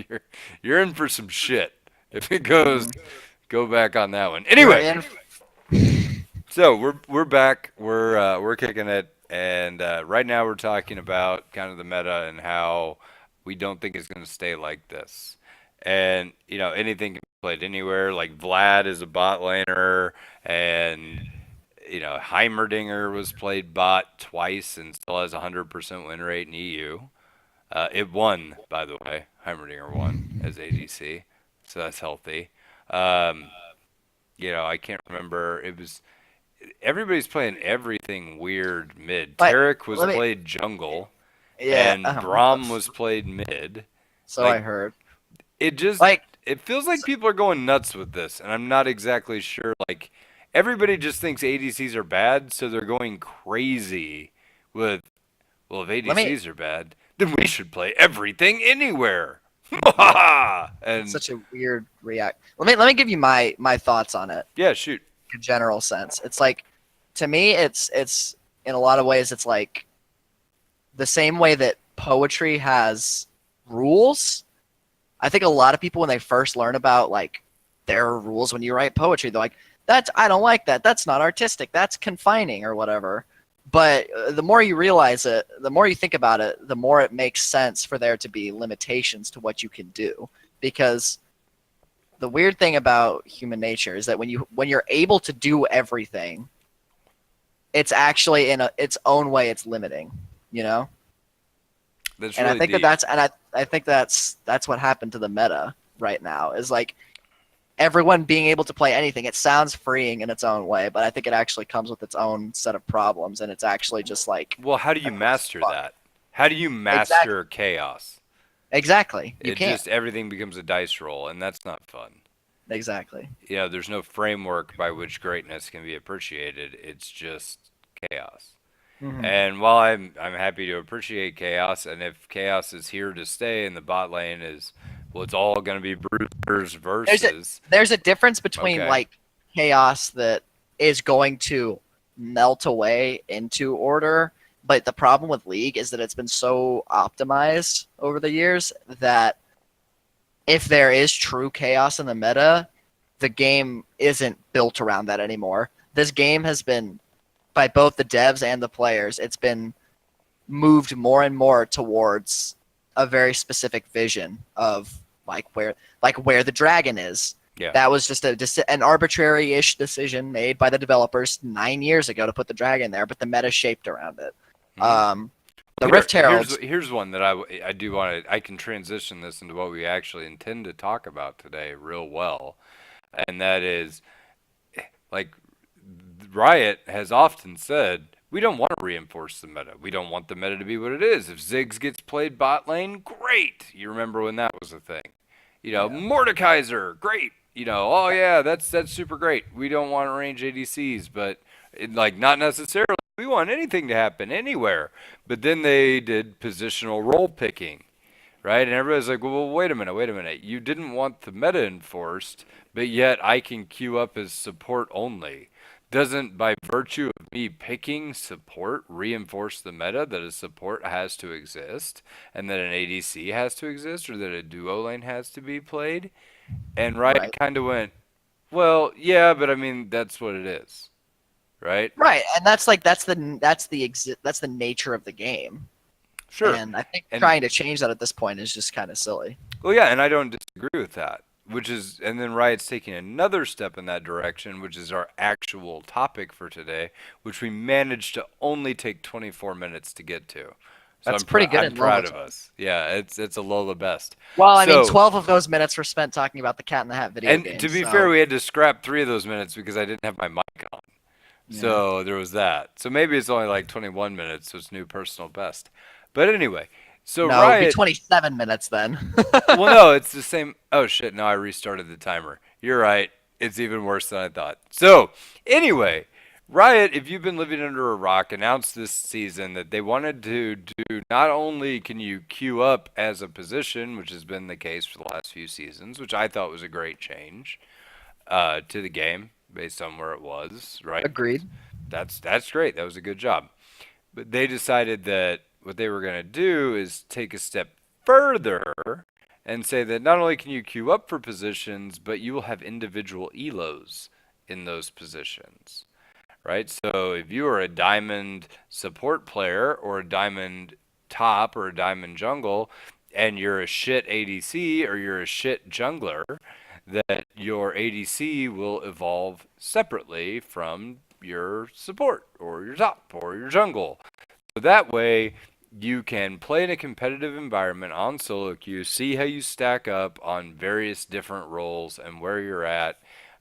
you're you're in for some shit if it goes. Mhm. Go back on that one. You're Anyway, in. so we're back. We're kicking it, and right now we're talking about kind of the meta and how we don't think it's going to stay like this. And anything can be played anywhere. Like Vlad is a bot laner, and Heimerdinger was played bot twice and still has a 100% win rate in EU. It won, by the way. Heimerdinger won as ADC, so that's healthy. Um, I can't remember. It was everybody's playing everything weird mid. Like, Tarek was let me. played jungle, Yeah. and Braum was played mid. So I Like heard. it just Like, it feels like people are going nuts with this, and I'm not exactly sure. Like everybody just thinks ADCs are bad, so they're going crazy with well, if let me. ADCs are bad, then we should play everything anywhere. Yeah. It's And such a weird react. Let me give you my thoughts on it yeah, shoot. in general sense. It's like, to me, it's in a lot of ways, it's like the same way that poetry has rules. I think a lot of people, when they first learn about, like, there are rules when you write poetry, they're like, that's, I don't like that. That's not artistic. That's confining or whatever. But the more you realize it, the more you think about it, the more it makes sense for there to be limitations to what you can do. Because the weird thing about human nature is that when you're able to do everything, it's actually in its own way, it's limiting, you know. That's And I really think that deep. that's and I think that's what happened to the meta right now, is like everyone being able to play anything. It sounds freeing in its own way, but I think it actually comes with its own set of problems, and it's actually just like Well, how do you a master clusterfuck. that? How do you master Exactly. chaos? Exactly. You It can't. just everything becomes a dice roll, and that's not fun. Exactly. There's no framework by which greatness can be appreciated. It's just chaos. Hmm. And while I'm happy to appreciate chaos, and if chaos is here to stay, and the bot lane is well, it's all going to be bruisers There's a versus. there's a difference between, Okay, like, chaos that is going to melt away into order, but the problem with League is that it's been so optimized over the years that if there is true chaos in the meta, the game isn't built around that anymore. This game has been, by both the devs and the players, it's been moved more and more towards a very specific vision of, like where the dragon is. yeah. That was just an arbitrary-ish decision made by the developers 9 years ago to put the dragon there, but the meta shaped around it. Hmm. Um, the Here, Rift here's Heralds. here's one that I do want to I can transition this into what we actually intend to talk about today real well, and that is like Riot has often said we don't want to reinforce the meta. We don't want the meta to be what it is. If Ziggs gets played bot lane, great. You remember when that was a thing? Yeah. Mordekaiser, great. Oh yeah, that's super great. We don't want to range ADCs, but like not necessarily. We want anything to happen anywhere. But then they did positional role picking, right? And everybody's like, well, wait a minute, wait a minute. You didn't want the meta enforced, but yet I can queue up as support only. Doesn't, by virtue of me picking support, reinforce the meta that a support has to exist and that an ADC has to exist or that a duo lane has to be played? And Riot Right. kind of went, well, yeah, but I mean, that's what it is, right? Right, and that's the nature of the game. Sure. And I think And trying to change that at this point is just kind of silly. well, yeah, and I don't disagree with that. And then Riot's taking another step in that direction, which is our actual topic for today, which we managed to only take 24 minutes to get to. So That's pretty good I'm in LOLA proud of time. us. Yeah, it's a Lola best. Well, I mean, So, 12 of those minutes were spent talking about the Cat in the Hat video and to game, be fair, so we had to scrap 3 of those minutes because I didn't have my mic on. yeah. So there was that. So maybe it's only like 21 minutes, so it's new personal best. But anyway, so No, it'd be Riot. 27 minutes then. Well, no, it's the same. Oh shit! No, I restarted the timer. You're right. It's even worse than I thought. So anyway, Riot, if you've been living under a rock, announced this season that they wanted to do not only can you queue up as a position, which has been the case for the last few seasons, which I thought was a great change to the game based on where it was. Right? Agreed. That's great. That was a good job. But they decided that what they were going to do is take a step further and say that not only can you queue up for positions, but you will have individual elos in those positions, right? So if you are a diamond support player or a diamond top or a diamond jungle, and you're a shit ADC or you're a shit jungler, that your ADC will evolve separately from your support or your top or your jungle. So that way, you can play in a competitive environment on solo queue, see how you stack up on various different roles and where you're at,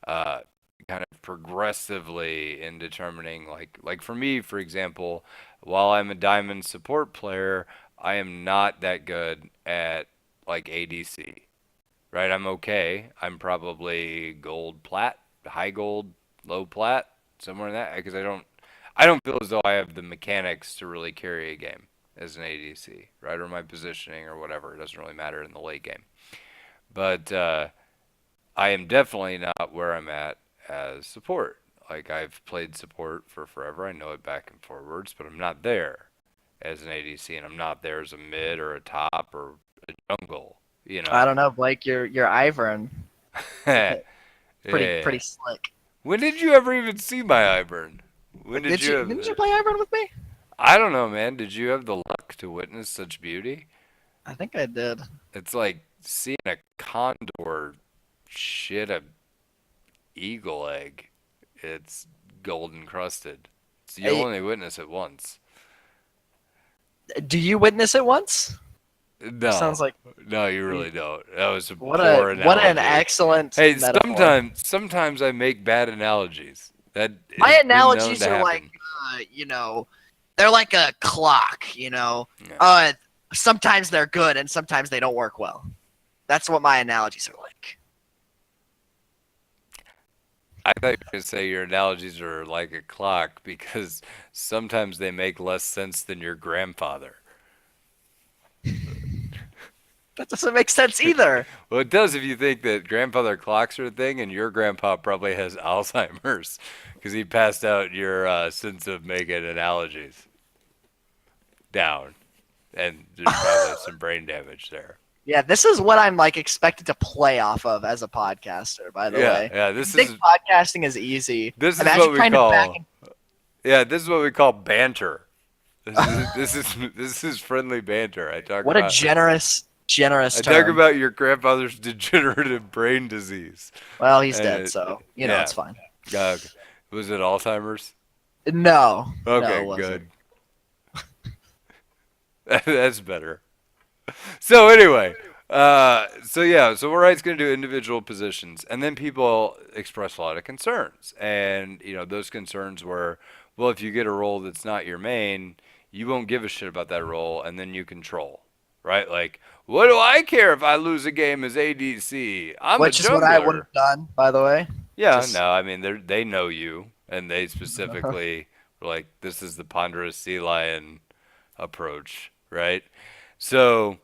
uh, kind of progressively in determining like for me, for example, while I'm a diamond support player, I am not that good at like ADC. Right? I'm okay. I'm probably gold plat, high gold, low plat, somewhere in that because I don't feel as though I have the mechanics to really carry a game as an ADC, right? Or my positioning or whatever. It doesn't really matter in the late game. But I am definitely not where I'm at as support. Like I've played support for forever. I know it back and forwards, but I'm not there as an ADC, and I'm not there as a mid or a top or a jungle. You I know. don't know, Blake. You're Ivern. Pretty Yeah. slick. When did you ever even see my Iburn? When did Did you you have didn't you the? play Ivern with me? I don't know, man. Did you have the luck to witness such beauty? I think I did. It's like seeing a condor shit a eagle egg. It's golden crusted. So you Eh, only witness it once. Do you witness it once? No, Sounds like no, you really don't. That was a poor what an analogy. excellent Hey, metaphor. sometimes I make bad analogies. That My has been known analogies to are like, happen. they're like a clock. Yeah. Uh, Sometimes they're good and sometimes they don't work well. That's what my analogies are like. I thought you were going to say your analogies are like a clock because sometimes they make less sense than your grandfather. That doesn't make sense either. Well, it does if you think that grandfather clocks are a thing and your grandpa probably has Alzheimer's because he passed out your sense of making analogies down. And there's probably some brain damage there. Yeah, this is what I'm like expected to play off of as a podcaster, by the Yeah, way. yeah. If you think podcasting is easy, This is imagine what we trying to back call and this is what we call banter. This is friendly banter. what a generous I talk term. about your grandfather's degenerative brain disease. Well, he's And dead, so yeah, it's fine. okay. Was it Alzheimer's? No, it Okay, wasn't. good. That's better. So anyway, so yeah, so we're right, going to do individual positions, and then people express a lot of concerns, and those concerns were, well, if you get a role that's not your main, you won't give a shit about that role, and then you control, right? Like, what do I care if I lose a game as ADC? I'm a Which is what I would jungler. have done, by the way. Yeah, Just no, I mean they know you, and they specifically were like, this is the ponderous sea lion approach, right? So,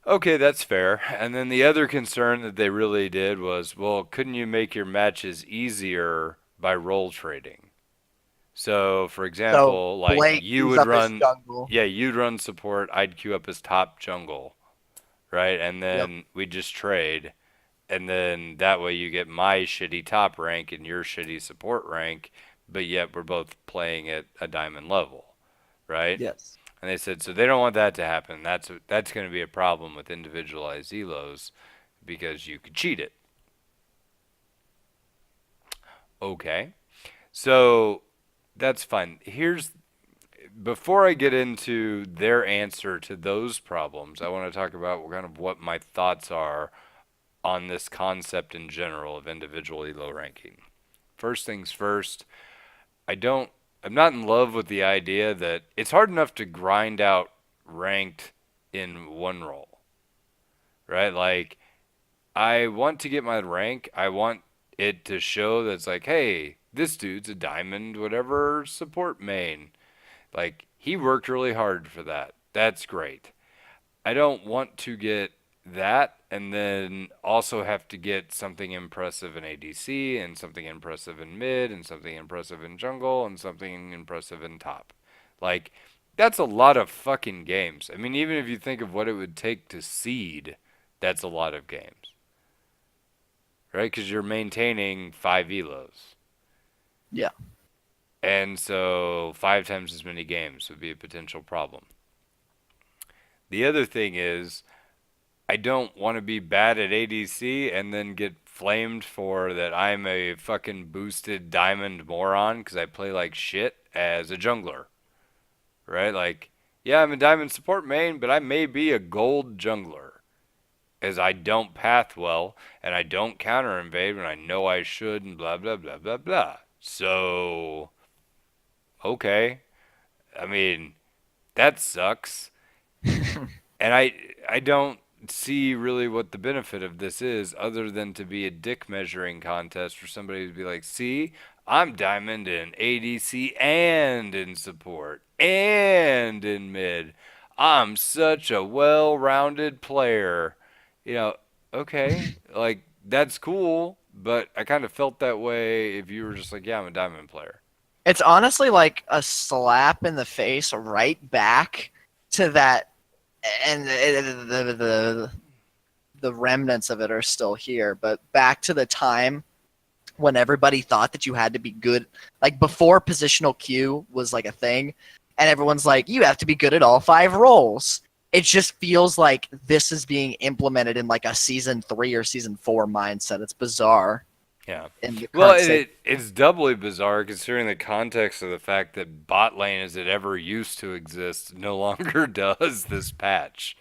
okay, that's fair. And then the other concern that they really did was, well, couldn't you make your matches easier by role trading? So, for so example, like Blake queues up his jungle. yeah, you'd run support, I'd queue up as top jungle, right? And Yep. then we just trade, and then that way you get my shitty top rank and your shitty support rank, but yet we're both playing at a diamond level, right? Yes. And they said so they don't want that to happen. That's going to be a problem with individualized elos because you could cheat it. Okay, so that's fine. Here's before I get into their answer to those problems, I want to talk about kind of what my thoughts are on this concept in general of individual elo ranking. First things first, I don't I'm not in love with the idea that it's hard enough to grind out ranked in one role, right? Like I want to get my rank. I want it to show that it's like, hey, this dude's a diamond whatever support main. Like he worked really hard for that. That's great. I don't want to get that and then also have to get something impressive in ADC and something impressive in mid and something impressive in jungle and something impressive in top. Like, that's a lot of fucking games. I mean, even if you think of what it would take to seed That's a lot of games, right? Because you're maintaining 5 elos. Yeah. And so 5 times as many games would be a potential problem. The other thing is, I don't want to be bad at ADC and then get flamed for that I'm a fucking boosted diamond moron because I play like shit as a jungler, right? Like, yeah, I'm a diamond support main, but I may be a gold jungler as I don't path well and I don't counter invade when I know I should and blah blah blah blah blah. So, okay. I mean, that sucks. And I don't see really what the benefit of this is other than to be a dick measuring contest for somebody to be like, "See, I'm diamond in ADC and in support and in mid. I'm such a well-rounded player." You know, okay, like that's cool, but I kind of felt that way if you were just like, "Yeah, I'm a diamond player." It's honestly like a slap in the face right back to that, and the remnants of it are still here, but back to the time when everybody thought that you had to be good, like before positional Q was like a thing, and everyone's like, you have to be good at all 5 roles. It just feels like this is being implemented in like a season 3 or season 4 mindset. It's bizarre Yeah. in the Well, current state. it's doubly bizarre considering the context of the fact that bot lane as it ever used to exist no longer does this patch.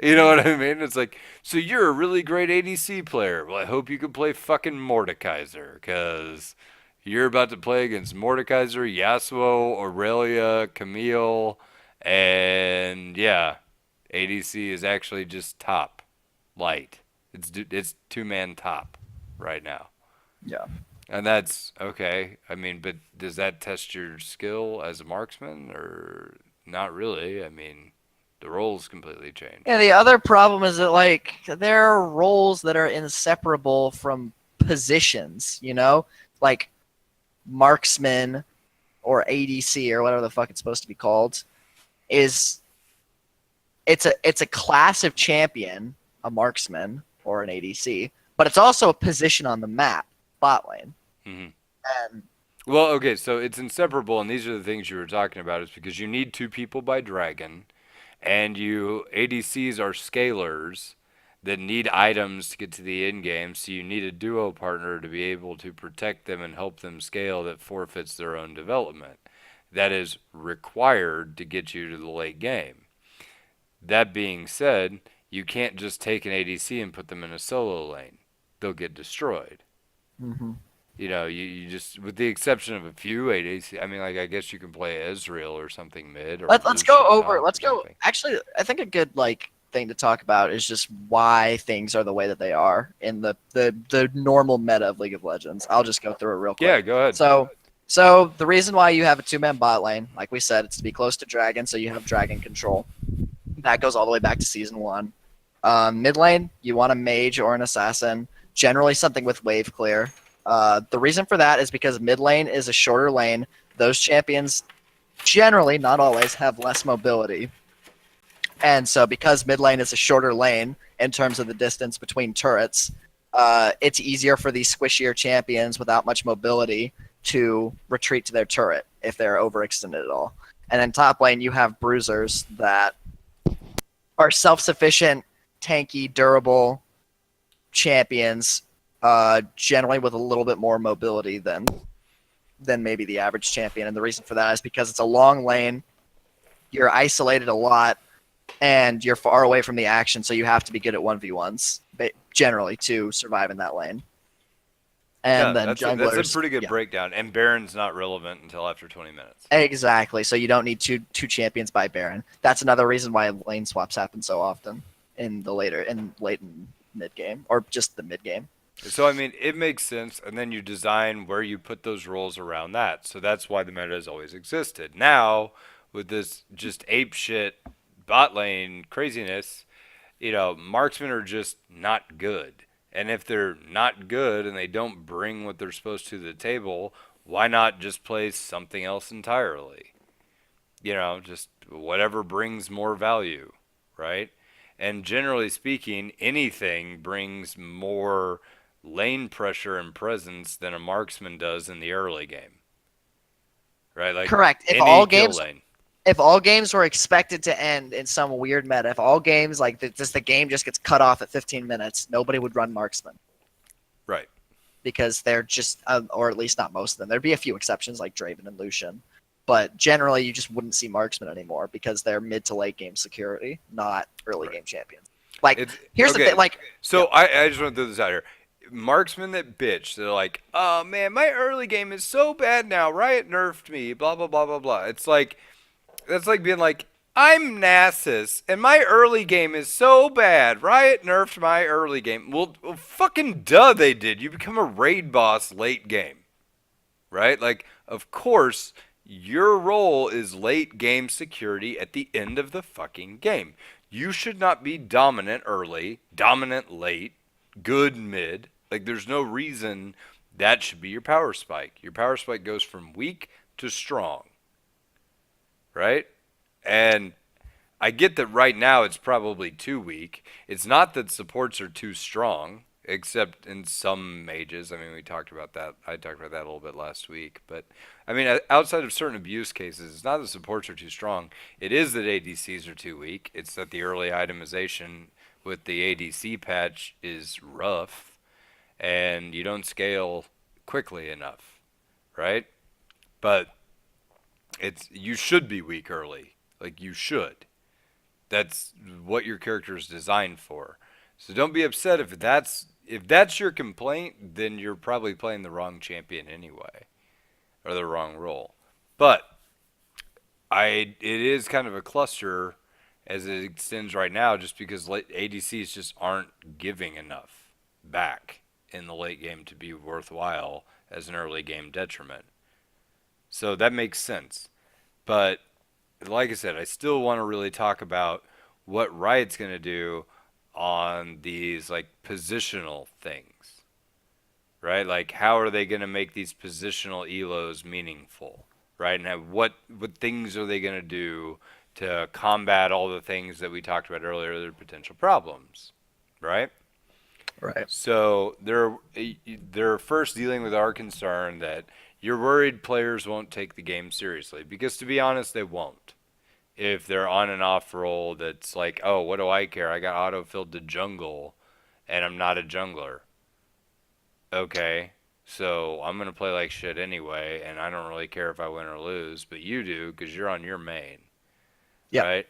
You know what I mean? It's like, so you're a really great ADC player. Well, I hope you can play fucking Mordekaiser because you're about to play against Mordekaiser, Yasuo, Aurelia, Camille, and yeah, ADC is actually just top light. It's two-man top right now. Yeah. And that's okay. I mean, but does that test your skill as a marksman or not really? I mean, the roles completely Yeah, change. the other problem is that like there are roles that are inseparable from positions, you know? Like marksman or ADC or whatever the fuck it's supposed to be called is it's a class of champion, a marksman or an ADC, but it's also a position on the map, bot lane. Hmm. And Well, okay, so it's inseparable, and these are the things you were talking about, is because you need 2 people by dragon, and you ADCs are scalers that need items to get to the end game, so you need a duo partner to be able to protect them and help them scale that forfeits their own development. That is required to get you to the late game. That being said, you can't just take an ADC and put them in a solo lane. They'll get destroyed. mhm. You just, with the exception of a few ADC, I mean, like, I guess you can play Ezreal or something mid or Let's go Lucian over. top Let's or go. something. Actually, I think a good like thing to talk about is just why things are the way that they are in the normal meta of League of Legends. I'll just go through it real Yeah, quick. go ahead. So the reason why you have a 2-man bot lane, like we said, it's to be close to dragon, so you have dragon control. That goes all the way back to season 1. Mid lane, you want a mage or an assassin, generally something with wave clear. The reason for that is because mid lane is a shorter lane. Those champions generally, not always, have less mobility. And so, because mid lane is a shorter lane in terms of the distance between turrets, it's easier for these squishier champions without much mobility to retreat to their turret if they're overextended at all. And then top lane, you have bruisers that are self-sufficient, tanky, durable champions, generally with a little bit more mobility than maybe the average champion. And the reason for that is because it's a long lane. You're isolated a lot, and you're far away from the action, so you have to be good at 1v1s generally to survive in that lane. And Yeah, then that's a junglers, pretty good yeah, breakdown. And Baron's not relevant until after 20 minutes. exactly. So you don't need two champions by Baron. That's another reason why lane swaps happen so often in the late and mid game, or just the mid game. So I mean, it makes sense, and then you design where you put those roles around that. So that's why the meta has always existed. Now, with this just ape shit bot lane craziness, marksmen are just not good. And if they're not good and they don't bring what they're supposed to the table, why not just play something else entirely? Just whatever brings more value, right? And generally speaking, anything brings more lane pressure and presence than a marksman does in the early game, right? Like Correct. any kill lane. If all games were expected to end in some weird meta, if all games like the game just gets cut off at 15 minutes, nobody would run marksman Right. because they're just, or at least not most of them. There'd be a few exceptions like Draven and Lucian, but generally you just wouldn't see marksman anymore because they're mid to late game security, not early Right. game champions. Like, It's here's the thing. okay. Like, So yeah, I just want to throw this out here. Marksmen that bitch, they're like, oh man, my early game is so bad now. Riot nerfed me. Blah blah blah blah blah. It's like that's like being like, I'm Nasus and my early game is so bad. Riot nerfed my early game. Well, fucking duh, they did. You become a raid boss late game, right? Like, of course, your role is late game security at the end of the fucking game. You should not be dominant early, dominant late, good mid. Like, there's no reason that should be your power spike. Your power spike goes from weak to strong, right? And I get that right now it's probably too weak. It's not that supports are too strong, except in some mages. I mean, we talked about that. I talked about that a little bit last week. But, I mean, outside of certain abuse cases, it's not that supports are too strong. It is that ADCs are too weak. It's that the early itemization with the ADC patch is rough, and you don't scale quickly enough, right? But it's you should be weak early. Like, you should. That's what your character is designed for. So don't be upset if that's your complaint, then you're probably playing the wrong champion anyway, or the wrong role. But it is kind of a cluster as it extends right now, just because ADCs just aren't giving enough back in the late game to be worthwhile as an early game detriment. So that makes sense. But like I said, I still want to really talk about what Riot's going to do on these like positional things, right? Like how are they going to make these positional elos meaningful, right? And what things are they going to do to combat all the things that we talked about earlier, their potential problems, right? right. So they're first dealing with our concern that you're worried players won't take the game seriously, because to be honest, they won't. If they're on and off role that's like, oh, what do I care? I got auto-filled to jungle and I'm not a jungler. Okay, so I'm going to play like shit anyway, and I don't really care if I win or lose, but you do because you're on your main, Yep. right?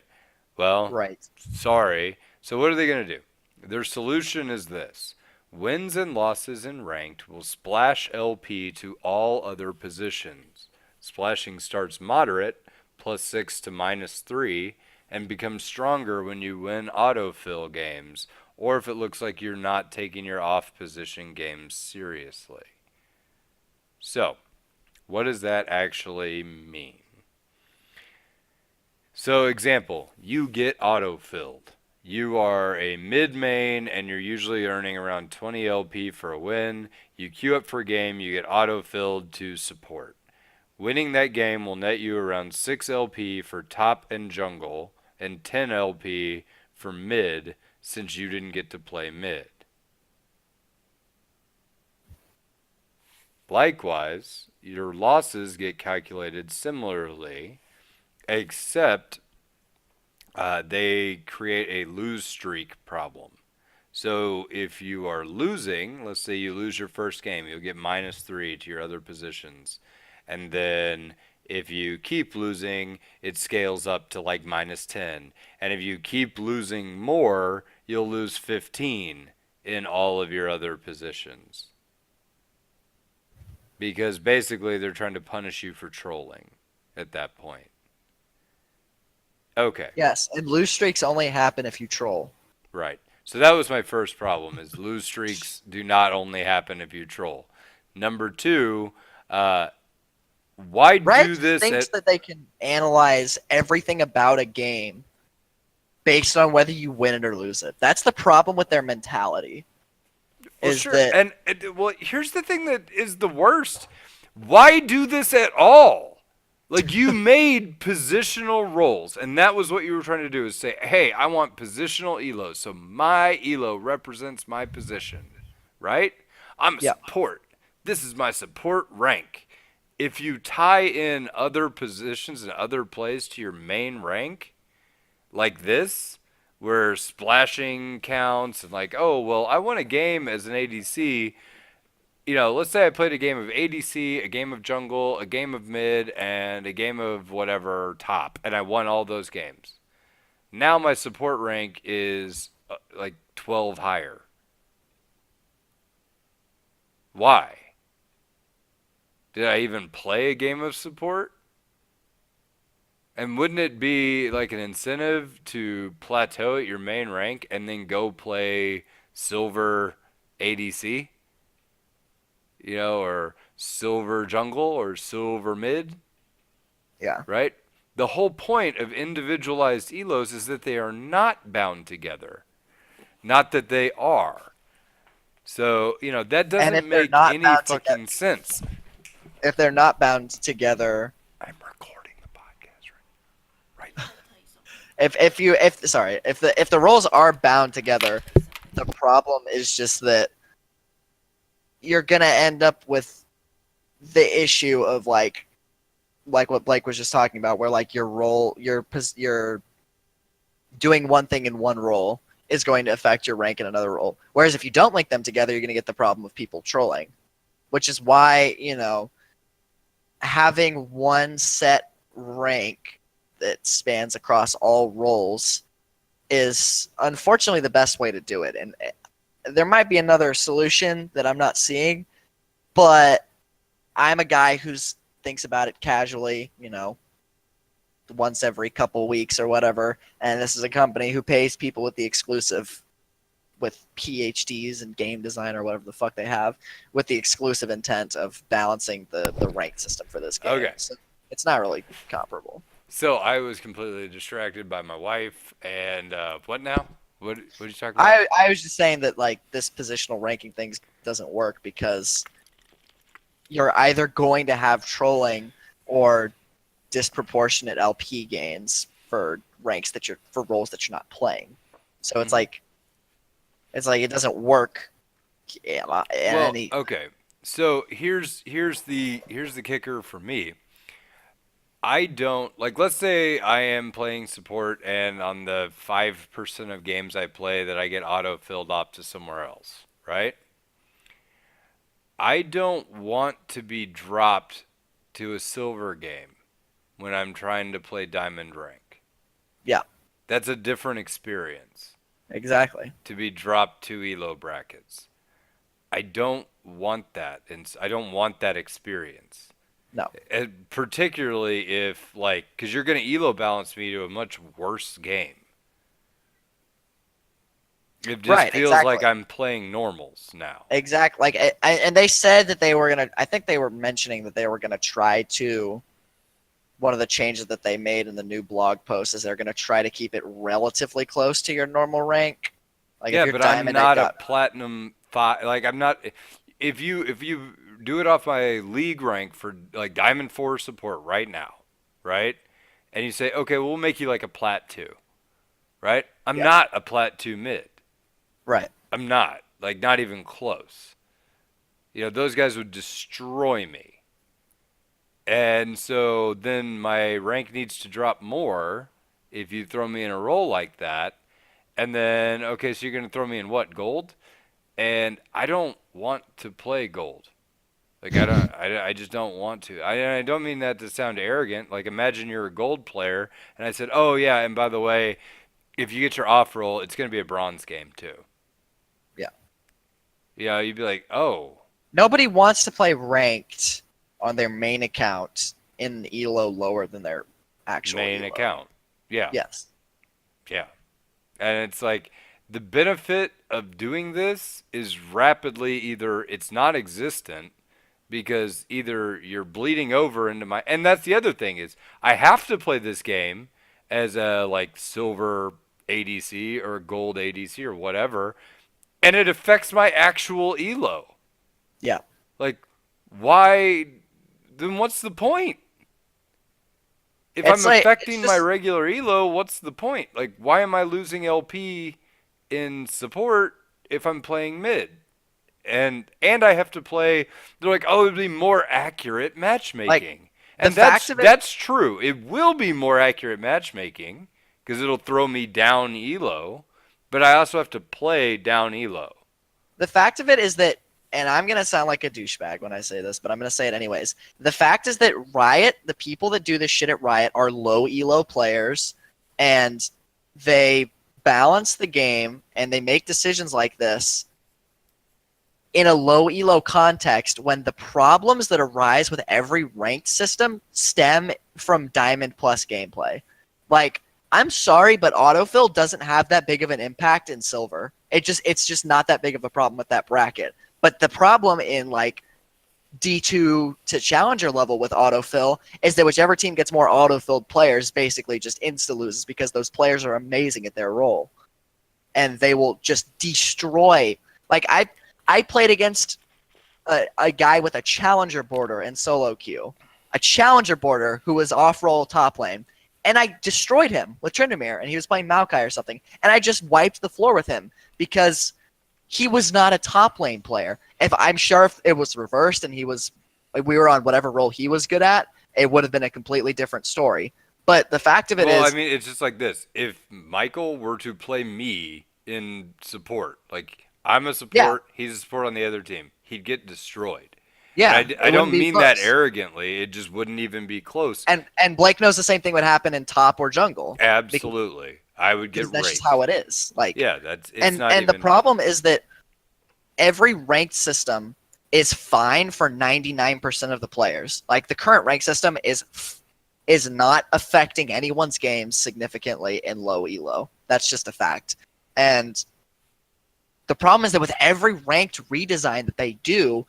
Well, Right. sorry. So what are they going to do? Their solution is this. Wins and losses in ranked will splash LP to all other positions. Splashing starts moderate, +6 to -3, and becomes stronger when you win autofill games, or if it looks like you're not taking your off position games seriously. So, what does that actually mean? So, example, you get auto-filled. You are a mid main and you're usually earning around 20 LP for a win. You queue up for a game, you get auto-filled to support. Winning that game will net you around 6 LP for top and jungle and 10 LP for mid, since you didn't get to play mid. Likewise, your losses get calculated similarly, except they create a lose streak problem. So if you are losing, let's say you lose your first game, you'll get -3 to your other positions. And then if you keep losing, it scales up to like -10. And if you keep losing more, you'll lose 15 in all of your other positions. Because basically they're trying to punish you for trolling at that point. Okay. Yes, and lose streaks only happen if you troll. Right. So that was my first problem: is lose streaks do not only happen if you troll. Number two, uh, why Riot do this thinks at? that they can analyze everything about a game based on whether you win it or lose it. That's the problem with their mentality. Well, Is sure. that And well, here's the thing that is the worst. Why do this at all? Like you made positional roles, and that was what you were trying to do is say, hey, I want positional elo. So my elo represents my position, right? I'm a Yeah. support. This is my support rank. If you tie in other positions and other plays to your main rank, like this, where splashing counts and like, oh, well, I won a game as an ADC, let's say I played a game of ADC, a game of jungle, a game of mid, and a game of whatever top, and I won all those games. Now my support rank is like 12 higher. Why? Did I even play a game of support? And wouldn't it be like an incentive to plateau at your main rank and then go play silver ADC? Or silver jungle or silver mid? Yeah. Right? The whole point of individualized elos is that they are not bound together, not that they are. So, that And doesn't if they're make not any bound together, fucking sense. if they're not bound together, I'm recording the podcast right now. if the roles are bound together, the problem is just that you're gonna end up with the issue of like what Blake was just talking about, where like your doing one thing in one role is going to affect your rank in another role. Whereas if you don't link them together, you're going to get the problem of people trolling, which is why having one set rank that spans across all roles is unfortunately the best way to do it. And there might be another solution that I'm not seeing, but I'm a guy who thinks about it casually, once every couple weeks or whatever. And this is a company who pays people with the exclusive, with PhDs in game design or whatever the fuck they have, with the exclusive intent of balancing the rank system for this game. Okay. So it's not really comparable. So I was completely distracted by my wife and what now? What are you talking about? I was just saying that like this positional ranking thing doesn't work because you're either going to have trolling or disproportionate LP gains for ranks for roles that you're not playing. So Mhm. it's like it doesn't work. Well, Any okay. So here's the kicker for me. I don't like. Let's say I am playing support, and on the 5% of games I play, that I get auto filled up to somewhere else, right? I don't want to be dropped to a silver game when I'm trying to play diamond rank. yeah, That's a different experience exactly. to be dropped to elo brackets. I don't want that, and I don't want that experience. No. And particularly if like, because you're going to elo balance me to a much worse game. It just Right, feels like exactly. I'm playing normals now. Exactly. Like and they said that they were going to I think they were mentioning that they were going to try to one of the changes that they made in the new blog post is they're going to try to keep it relatively close to your normal rank. Like if Yeah, you're but I'm diamond, it not a got platinum five. Like I'm not. If you do it off my league rank for like diamond four support right now, right? And you say, okay, we'll make you like a plat two, right? I'm yeah, not a plat two mid. right. I'm not. Like not even close. Those guys would destroy me. And so then my rank needs to drop more if you throw me in a role like that. And then, okay, so you're going to throw me in what? Gold? And I don't want to play gold. Like I just don't want to. I don't mean that to sound arrogant. Like imagine you're a gold player, and I said, oh yeah, and by the way, if you get your off roll, it's going to be a bronze game too. Yeah. You'd be like, oh, Nobody wants to play ranked on their main account in elo lower than their actual main elo. account. Yeah, Yes. yeah. And it's like the benefit of doing this is rapidly either it's not existent because either you're bleeding over into my, and that's the other thing is I have to play this game as a like silver ADC or gold ADC or whatever, and it affects my actual elo. Yeah. Like, why? Then what's the point? if It's I'm like it's affecting my just regular elo, what's the point? Like, why am I losing LP in support if I'm playing mid? And I have to play. They're like, oh, it'd be more accurate like matchmaking, the and fact of it. that's true. It will be more accurate matchmaking because it'll throw me down elo, but I also have to play down elo. The fact of it is that, and I'm gonna sound like a douchebag when I say this, but I'm gonna say it anyways. The fact is that Riot, the people that do this shit at Riot, are low elo players, and they balance the game and they make decisions like this in a low elo context when the problems that arise with every ranked system stem from Diamond Plus gameplay. Like, I'm sorry, but autofill doesn't have that big of an impact in silver. It's just not that big of a problem with that bracket. But the problem in like D2 to challenger level with autofill is that whichever team gets more autofilled players basically just insta loses because those players are amazing at their role and they will just destroy. Like I played against a guy with a challenger border in solo queue, a challenger border who was off roll top lane, and I destroyed him with Tryndamere, and he was playing Maokai or something, and I just wiped the floor with him because he was not a top lane player. If I'm sure if it was reversed and he was, we were on whatever role he was good at, it would have been a completely different story. But the fact of it Well, I is, mean, it's just like this. If Michael were to play me in support, like I'm a yeah, support, he's a support on the other team, he'd get destroyed. And yeah, I it wouldn't don't be mean that close. arrogantly. It just wouldn't even be close. And Blake knows the same thing would happen in top or jungle because Absolutely. I would get that's just how raped. it is. Like, Yeah, that's it's not and the even. problem is that every ranked system is fine for 99% of the players. Like the current rank system is not affecting anyone's games significantly in low elo. That's just a fact. And the problem is that with every ranked redesign that they do,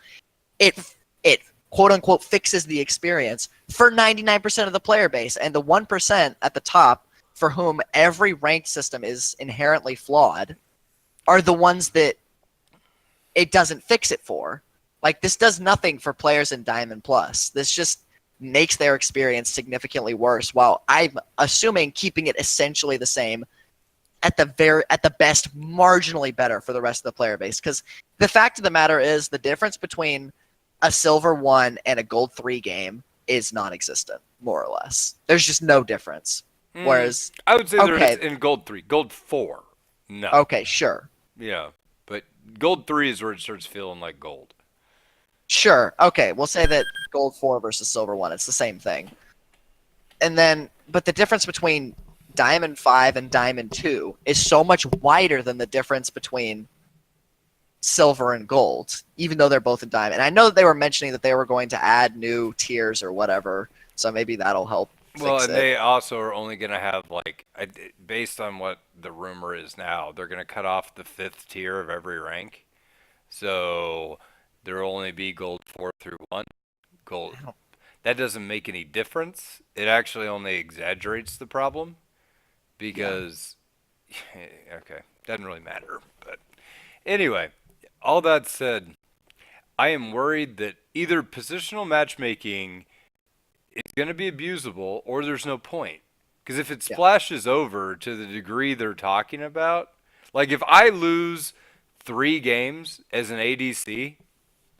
it it quote unquote fixes the experience for 99% of the player base, and the 1% at the top for whom every ranked system is inherently flawed are the ones that it doesn't fix it for. Like this does nothing for players in Diamond Plus. This just makes their experience significantly worse while I'm assuming keeping it essentially the same at the best marginally better for the rest of the player base because the fact of the matter is the difference between a silver 1 and a gold 3 game is non-existent more or less. There's just no difference. Mm, Whereas I would say there is okay, in Gold 3. Gold 4, no. okay, sure. Yeah. But Gold 3 is where it starts feeling like gold. Sure. Okay, we'll say that gold 4 versus silver 1, it's the same thing. And then but the difference between diamond 5 and diamond 2 is so much wider than the difference between silver and gold, even though they're both in diamond. And I know that they were mentioning that they were going to add new tiers or whatever, so maybe that'll help Well, fix and it. they also are only going to have, like, based on what the rumor is now, they're going to cut off the fifth tier of every rank. So there'll only be Gold 4 through 1. Gold. That doesn't make any difference. It actually only exaggerates the problem Yeah. because, okay, doesn't really matter. But anyway, all that said, I am worried that either positional matchmaking is going to be abusable or there's no point. Because if it Yeah. splashes over to the degree they're talking about, like if I lose 3 games as an ADC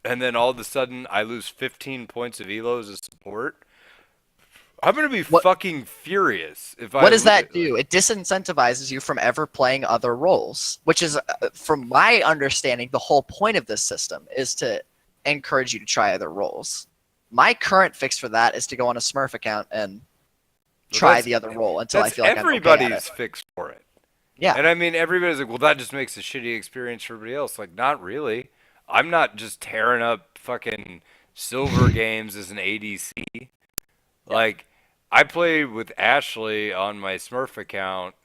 and then all of a sudden I lose 15 points of elo as a support, I'm going to be What fucking furious if I what does lose. that do? It disincentivizes you from ever playing other roles, which is, from my understanding, the whole point of this system is to encourage you to try other roles. My current fix for that is to go on a Smurf account and Well, try the other role until I that's feel like I'm okay at it. everybody's fix for it. Yeah. And I mean, everybody's like, well, that just makes a shitty experience for everybody else. Like, not really. I'm not just tearing up fucking silver games as an ADC. Yeah. Like, I play with Ashley on my Smurf account,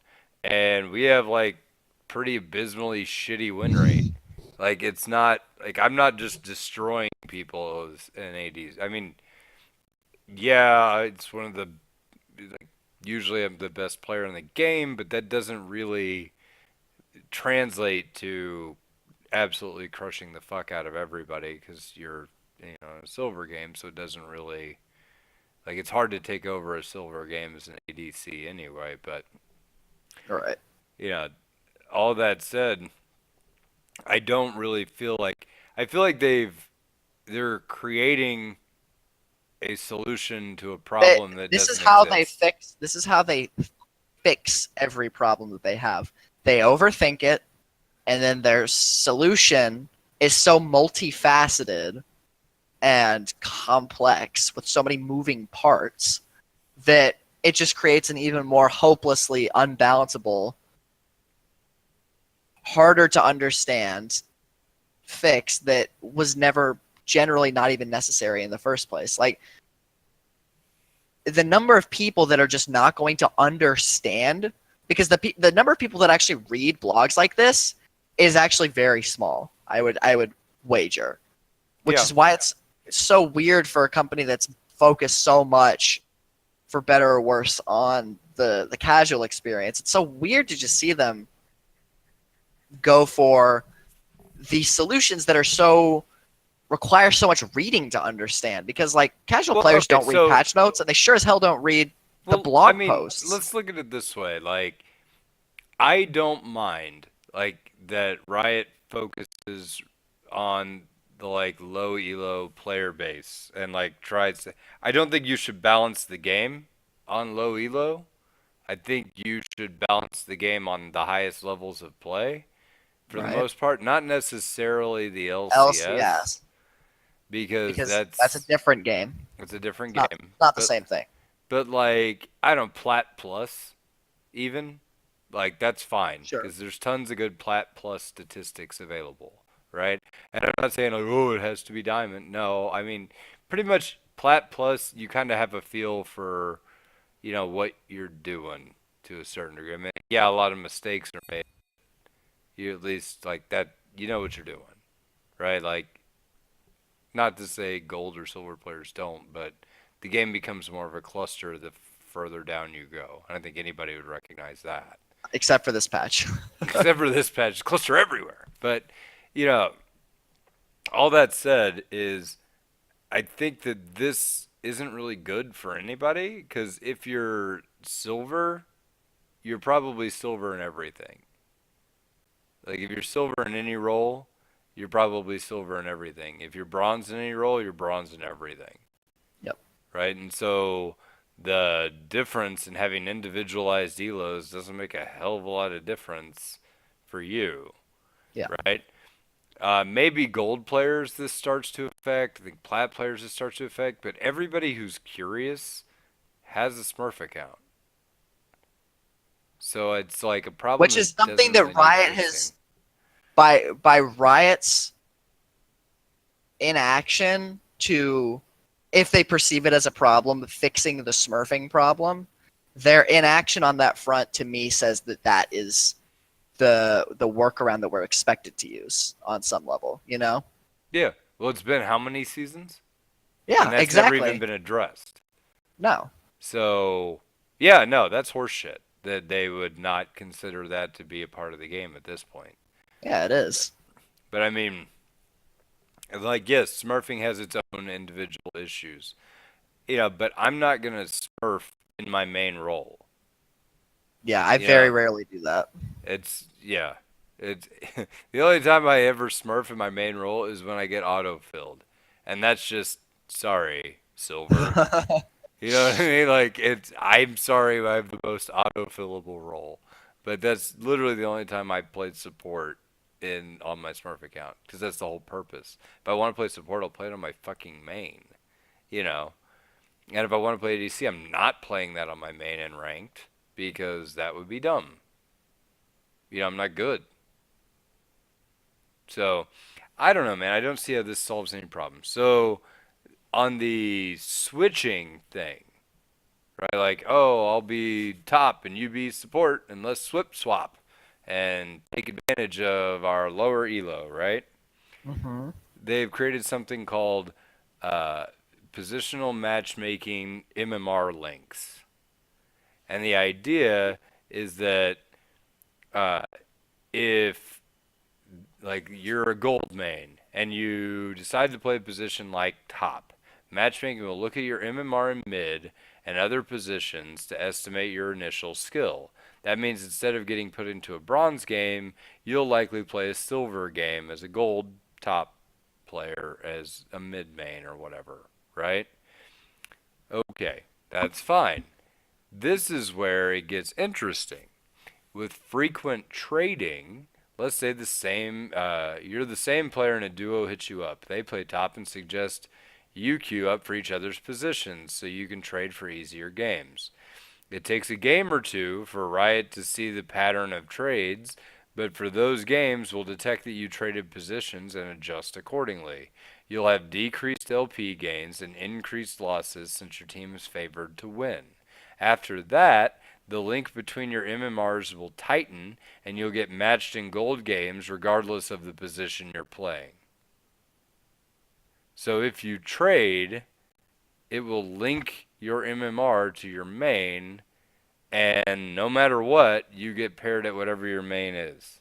and we have like pretty abysmally shitty win rate. Like, it's not like I'm not just destroying people as an ADs. I mean, yeah, it's one of the like, usually I'm the best player in the game, but that doesn't really translate to absolutely crushing the fuck out of everybody because you're a silver game, so it doesn't really Like it's hard to take over a silver game as an ADC anyway. But All right. you know, all that said, I don't really feel like I feel like they're creating a solution to a They, problem that this is doesn't how they exist. fix. This is how they fix every problem that they have. They overthink it, and then their solution is so multifaceted and complex with so many moving parts that it just creates an even more hopelessly unbalanceable, harder to understand fix that was never generally not even necessary in the first place. Like the number of people that are just not going to understand because the number of people that actually read blogs like this is actually very small. I would wager, which Yeah. is why it's so weird for a company that's focused so much, for better or worse, on the casual experience. It's so weird to just see them go for these solutions that are so require so much reading to understand because like casual Well, players okay, don't read so patch notes and they sure as hell don't read the I blog mean, posts. let's look at it this way. Like, I don't mind like that Riot focuses on the like low elo player base and like tries to. I don't think you should balance the game on low elo. I think you should balance the game on the highest levels of play for the Right. most part, not necessarily the LCS LCS, because because that's a different game. it's a different It's game. not the same thing. But like I don't Plat Plus even like that's fine Sure. because there's tons of good Plat Plus statistics available, right? And I'm not saying like oh it has to be Diamond. No, I mean pretty much Plat Plus you kind of have a feel for what you're doing to a certain degree. I mean yeah a lot of mistakes are made. You at least like that you know what you're doing, right? Like not to say gold or silver players don't, but the game becomes more of a cluster the further down you go. I don't think anybody would recognize that. Except for this patch. Except for this patch, cluster everywhere. But, you know, all that said is I think that this isn't really good for anybody because if you're silver, you're probably silver in everything. Like if you're silver in any role, you're probably silver in everything. If you're bronze in any role, you're bronze in everything. Yep. Right? And so the difference in having individualized elos doesn't make a hell of a lot of difference for you, Yeah. right? Maybe gold players this starts to affect. I think plat players this starts to affect. But everybody who's curious has a Smurf account, so it's like a problem Which is that something doesn't that really need Riot fixing. has by Riot's inaction to, if they perceive it as a problem, fixing the smurfing problem, their inaction on that front to me says that that is the workaround that we're expected to use on some level, you know? Yeah. Well, it's been how many seasons, and Yeah, that's never even exactly. been addressed. No. So, yeah, no, that's horseshit that they would not consider that to be a part of the game at this point. Yeah, it is. But I mean, like, yes, Smurfing has its own individual issues. Yeah, but I'm not gonna Smurf in my main role. Yeah, I You very know, rarely do that. it's yeah, it's the only time I ever Smurf in my main role is when I get auto filled, and that's just sorry, silver. You know what I mean? Like it's I'm sorry I have the most autofillable role, but that's literally the only time I played support in on my Smurf account because that's the whole purpose. If I want to play support, I'll play it on my fucking main, you know. And if I want to play ADC, I'm not playing that on my main and ranked because that would be dumb. I'm not good. So I don't know, man. I don't see how this solves any problem. So on the switching thing, right? Like, oh, I'll be top and you be support, and let's swap and take advantage of our lower elo, right? Hmm. They've created something called uh, positional matchmaking MMR links, and the idea is that uh, if like you're a gold main and you decide to play a position like top, Matchmaking will look at your MMR in mid and other positions to estimate your initial skill. That means instead of getting put into a bronze game, you'll likely play a silver game as a gold top player as a mid main or whatever, right? Okay, that's fine. This is where it gets interesting. With frequent trading, let's say you're the same player and a duo hits you up. They play top and suggest you queue up for each other's positions so you can trade for easier games. It takes a game or two for Riot to see the pattern of trades, but for those games, we'll detect that you traded positions and adjust accordingly. You'll have decreased LP gains and increased losses since your team is favored to win. After that, the link between your MMRs will tighten and you'll get matched in gold games regardless of the position you're playing. So if you trade, it will link your MMR to your main, and no matter what, you get paired at whatever your main is.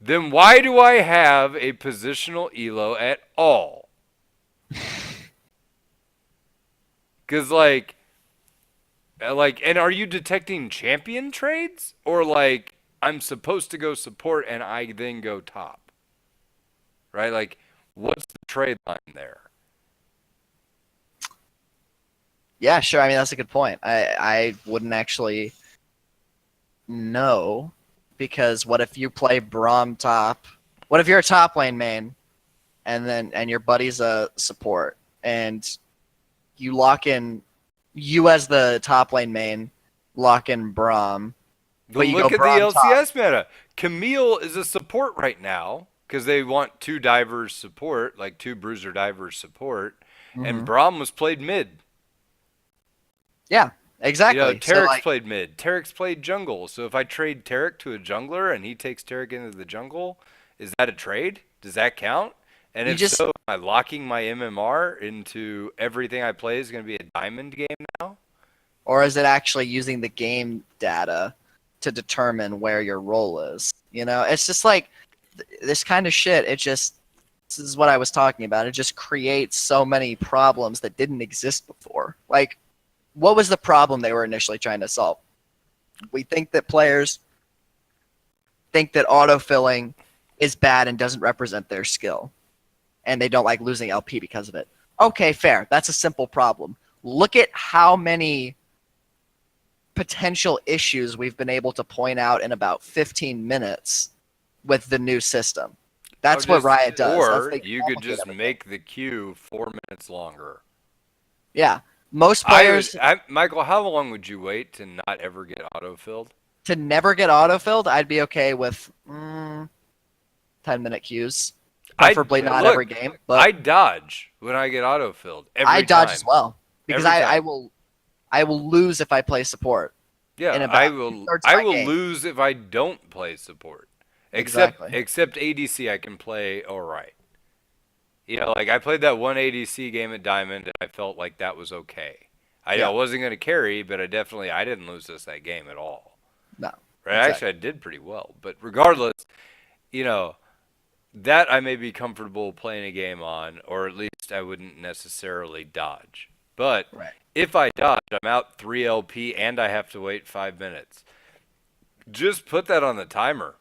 Then why do I have a positional elo at all? Because and are you detecting champion trades, or like I'm supposed to go support and I then go top, right? Like, what's the trade line there? Yeah, sure. I mean, that's a good point. I wouldn't actually know because what if you play Braum top? What if you're a top lane main and your buddy's a support and you lock in you as the top lane main lock in Braum, But but you go look at the Braum top. LCS meta. Camille is a support right now because they want two divers support, like two bruiser divers support, and Hmm. Braum was played mid. Yeah, You know, exactly. So Tarek's like played mid. Tarek's played jungle. So if I trade Tarek to a jungler and he takes Tarek into the jungle, is that a trade? Does that count? And you if just so, am I locking my MMR into everything I play is going to be a diamond game now? or is it actually using the game data to determine where your role is? You know, it's just like this kind of shit. This is what I was talking about. It just creates so many problems that didn't exist before. Like, what was the problem they were initially trying to solve? We think that players think that autofilling is bad and doesn't represent their skill, and they don't like losing LP because of it. Okay, fair. That's a simple problem. Look at how many potential issues we've been able to point out in about 15 minutes with the new system. Oh, That's what just Riot does. That's or they you could complicate just everything. make the queue 4 minutes longer. Yeah. Most I would, players Michael. How long would you wait to not ever get autofilled? to never get autofilled, I'd be okay with 10-minute queues. I Preferably not every look. game, I but dodge when I get autofilled I every dodge as time. well because Every I time. will lose if I play support in Yeah, about two-thirds of I my will game. lose if I don't play support. Exactly. Except ADC, I can play all right. You know, like I played that one ADC game at Diamond, and I felt like that was okay. I Yeah. wasn't going to carry, but I didn't lose this that game at all. No. Right? Actually, I Exactly. did pretty well. But regardless, you know, that I may be comfortable playing a game on, or at least I wouldn't necessarily dodge. But Right. if I dodge, I'm out 3 LP and I have to wait 5 minutes. Just put that on the timer.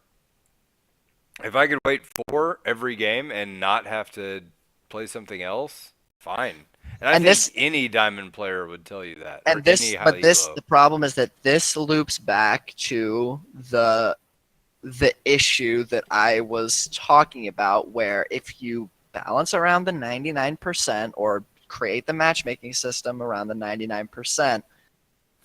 If I could wait 4 every game and not have to play something else, fine. And I And think this any diamond player would tell you that, or and any this high but this elo. the problem is that this loops back to the issue that I was talking about where if you balance around the 99% or create the matchmaking system around the 99%,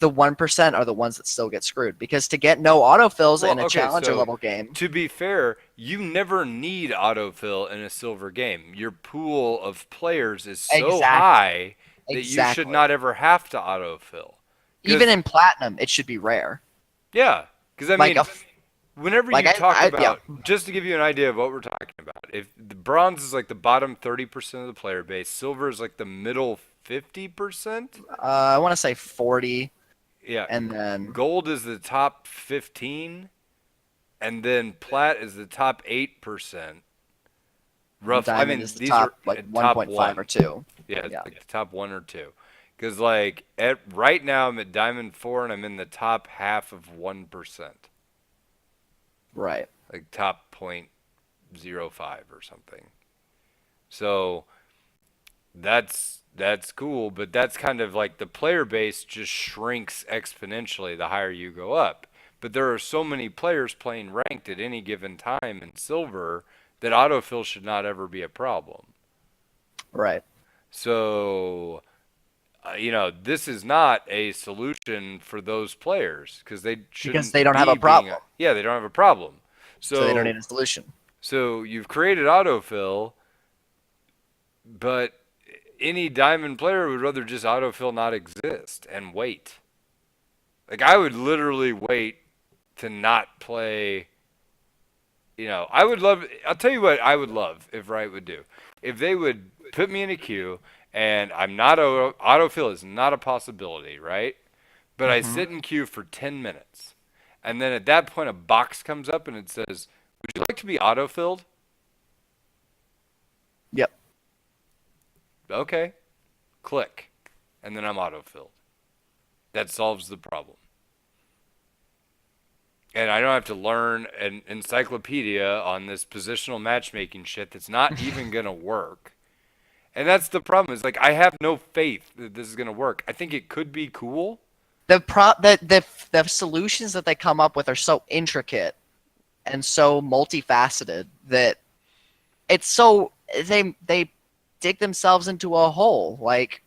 the 1% are the ones that still get screwed because to get no autofills Well, in a okay, challenger so level game. to be fair, you never need autofill in a silver game. Your pool of players is so Exactly. high that you should Exactly. not ever have to autofill. Even Because, in platinum, it should be rare. yeah, because I Like mean, a whenever like you talk I yeah. about, just to give you an idea of what we're talking about, if the bronze is like the bottom 30% of the player base, silver is like the middle 50%. I want to say 40 Yeah, and then gold is the top 15, and then plat is the top 8%. and Rough. I diamond mean, is the these are top like top 1.5 or one. 2. Yeah, it's Yeah. like the top one or two. Because like at right now I'm at Diamond Four and I'm in the top half of 1%, Right. like top 0.05 or something. So that's cool, but that's kind of like the player base just shrinks exponentially the higher you go up. But there are so many players playing ranked at any given time in silver that autofill should not ever be a problem. Right. So this is not a solution for those players because they Because they shouldn't don't have a be being. problem. Yeah, they don't have a problem. So they don't So, need a solution. so you've created autofill, but any diamond player would rather just autofill not exist and wait. Like I would literally wait to not play. I would love. I'll tell you what I would love if Riot would do. If they would put me in a queue and I'm not autofill is not a possibility, right? But I Hmm. sit in queue for 10 minutes. And then at that point, a box comes up and it says, would you like to be autofilled? Yep. Okay. Click. And then I'm autofilled. That solves the problem. And I don't have to learn an encyclopedia on this positional matchmaking shit that's not even going to work. And that's the problem is like I have no faith that this is going to work. I think it could be cool. The solutions that they come up with are so intricate and so multifaceted that it's so they dig themselves into a hole. Like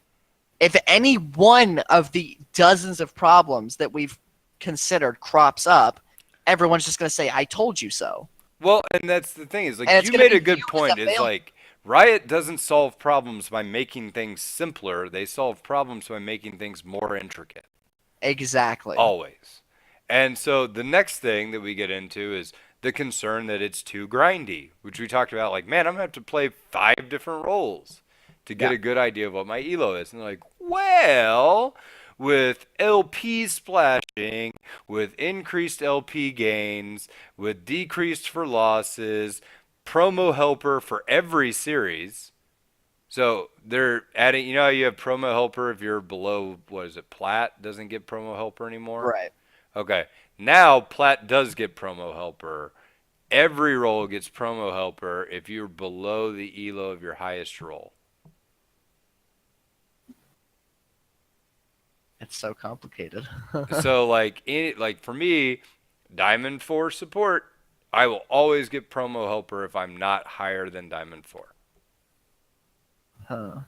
if any one of the dozens of problems that we've considered crops up, everyone's just going to say, "I told you so," Well, and that's the thing is and like it's you going to made be a viewed good as a point. Is failure. like Riot doesn't solve problems by making things simpler. They solve problems by making things more intricate. Exactly. Always. And so the next thing that we get into is the concern that it's too grindy, which we talked about. Like, man, I'm gonna have to play 5 different roles to get Yeah. a good idea of what my elo is. And they're like, well, with LP splashing, with increased LP gains, with decreased for losses, promo helper for every series. So they're adding, how you have promo helper if you're below, what is it, plat doesn't get promo helper anymore? Right. Okay. Now plat does get promo helper. Every role gets promo helper if you're below the elo of your highest role. It's so complicated. So like for me, Diamond 4 support, I will always get promo helper if I'm not higher than Diamond 4. Huh.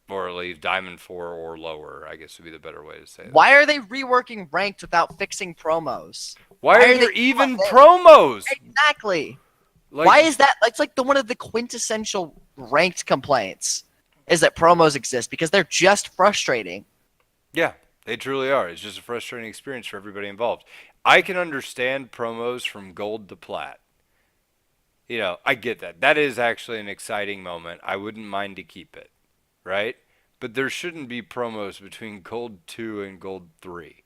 Or at least Diamond 4 or lower, I guess would be the better way to say that. Why are they reworking ranked without fixing promos? Why Why are are they there even doing promos? this? Exactly. Like Why is that? It's like one of the quintessential ranked complaints is that promos exist because they're just frustrating. Yeah, they truly are. It's just a frustrating experience for everybody involved. I can understand promos from gold to plat. I get that. That is actually an exciting moment. I wouldn't mind to keep it, right? But there shouldn't be promos between gold 2 and gold 3.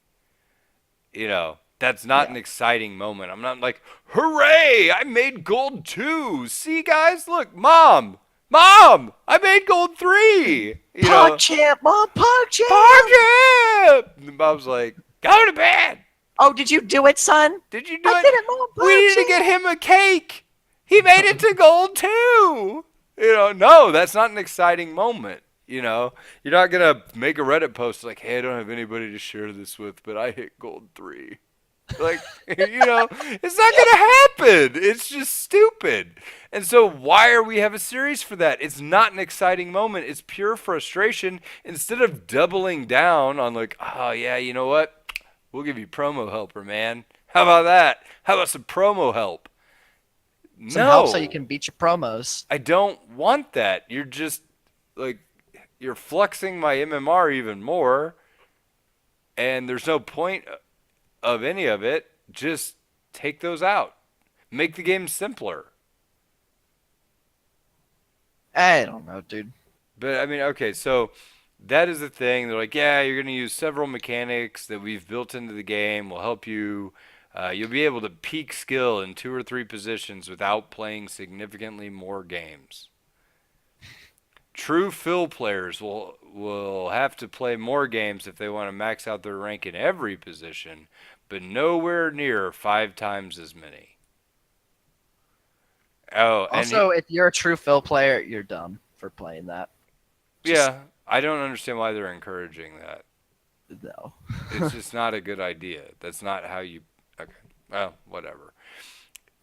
That's not Yeah. an exciting moment. I'm not like, hooray, I made gold 2. See, guys, look, mom, I made gold 3. PogChamp, Mom, PogChamp! Park And Bob's like, go to bed. Oh, did you do it, son? Did you do I it? did it, Mom, We need to get PogChamp! him a cake. He made it to gold too. No, that's not an exciting moment. You're not gonna make a Reddit post like, "Hey, I don't have anybody to share this with, but I hit gold 3." Like, it's not gonna happen. It's just stupid. And so, why are we have a series for that? It's not an exciting moment. It's pure frustration. Instead of doubling down on like, oh yeah, you know what? We'll give you promo helper, man. How about that? How about some promo help? Some help so you No, can beat your promos. I don't want that. You're just like you're flexing my MMR even more, and there's no point of any of it. Just take those out. Make the game simpler. I don't know, dude. But I mean, okay, so that is the thing. They're like, yeah, you're going to use several mechanics that we've built into the game. Will help you You'll be able to peak skill in 2 or 3 positions without playing significantly more games. True fill players will have to play more games if they want to max out their rank in every position, but nowhere near 5 times as many. Oh, and Also, if you're a true fill player, you're dumb for playing that. Just yeah, I don't understand why they're encouraging that. no. It's just not a good idea. That's not how you. Okay, well, whatever.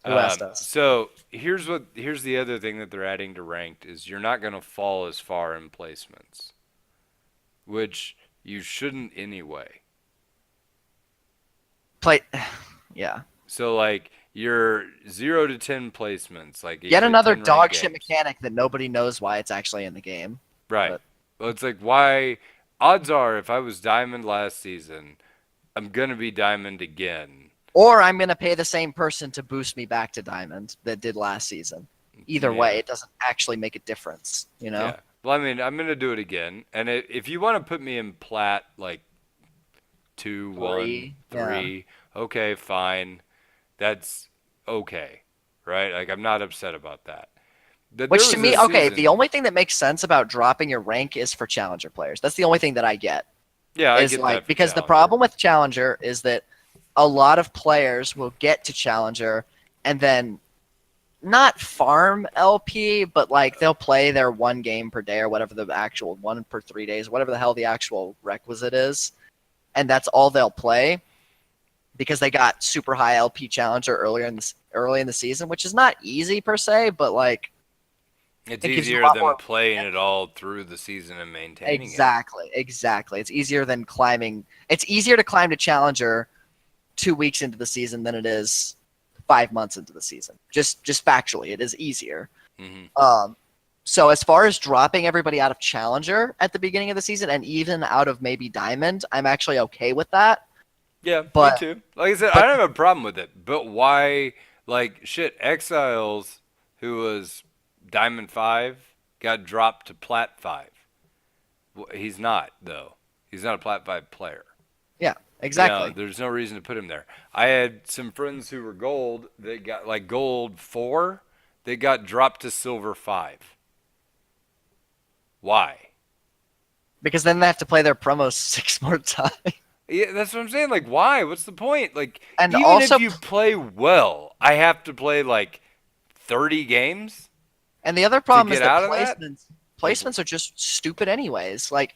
Who asked us? So here's the other thing that they're adding to ranked is you're not going to fall as far in placements, which you shouldn't anyway. Play. Yeah. So like your 0 to 10 placements, like Yet equal to another 10 ranked dog shit games. mechanic that nobody knows why it's actually in the game. Right. But Well, it's like why. Odds are, if I was diamond last season, I'm gonna be diamond again. or I'm gonna pay the same person to boost me back to diamond that did last season. Either way, Yeah. it doesn't actually make a difference. You know. Yeah. Well, I mean, I'm gonna do it again, and if you want to put me in plat, like 2, 1, Yeah. 3, okay, fine, that's okay, right? Like I'm not upset about that. But there Which to was me, a okay, the season. only thing that makes sense about dropping your rank is for challenger players. That's the only thing that I get. Yeah, I Is get that like for because the challenger. problem with challenger is that a lot of players will get to challenger and then not farm LP, but like they'll play their 1 game per day or whatever the actual 1 per 3 days, whatever the hell the actual requisite is, and that's all they'll play because they got super high LP challenger early in the season, which is not easy per se, but like It's it gives you a easier lot than more. playing it all through the season and maintaining it. Exactly, exactly. It's easier than climbing. It's easier to climb to challenger 2 weeks into the season than it is 5 months into the season. Just factually, it is easier. Hmm. Um, so as far as dropping everybody out of challenger at the beginning of the season and even out of maybe diamond, I'm actually okay with that. Yeah, me But too. Like I said, I but don't have a problem with it. But why? Like shit, Exiles, who was Diamond 5, got dropped to Plat 5. He's not though. He's not a Plat 5 player. yeah, You know, exactly. there's no reason to put him there. I had some friends who were gold that got like gold 4. They got dropped to Silver 5. Why? Because then they have to play their promos 6 more times. Yeah, that's what I'm saying. Like, why? What's the point? Like, And even if also, you play well, I have to play like 30 games and the other to problem is get that out of that. Like, placements are just stupid anyways. Like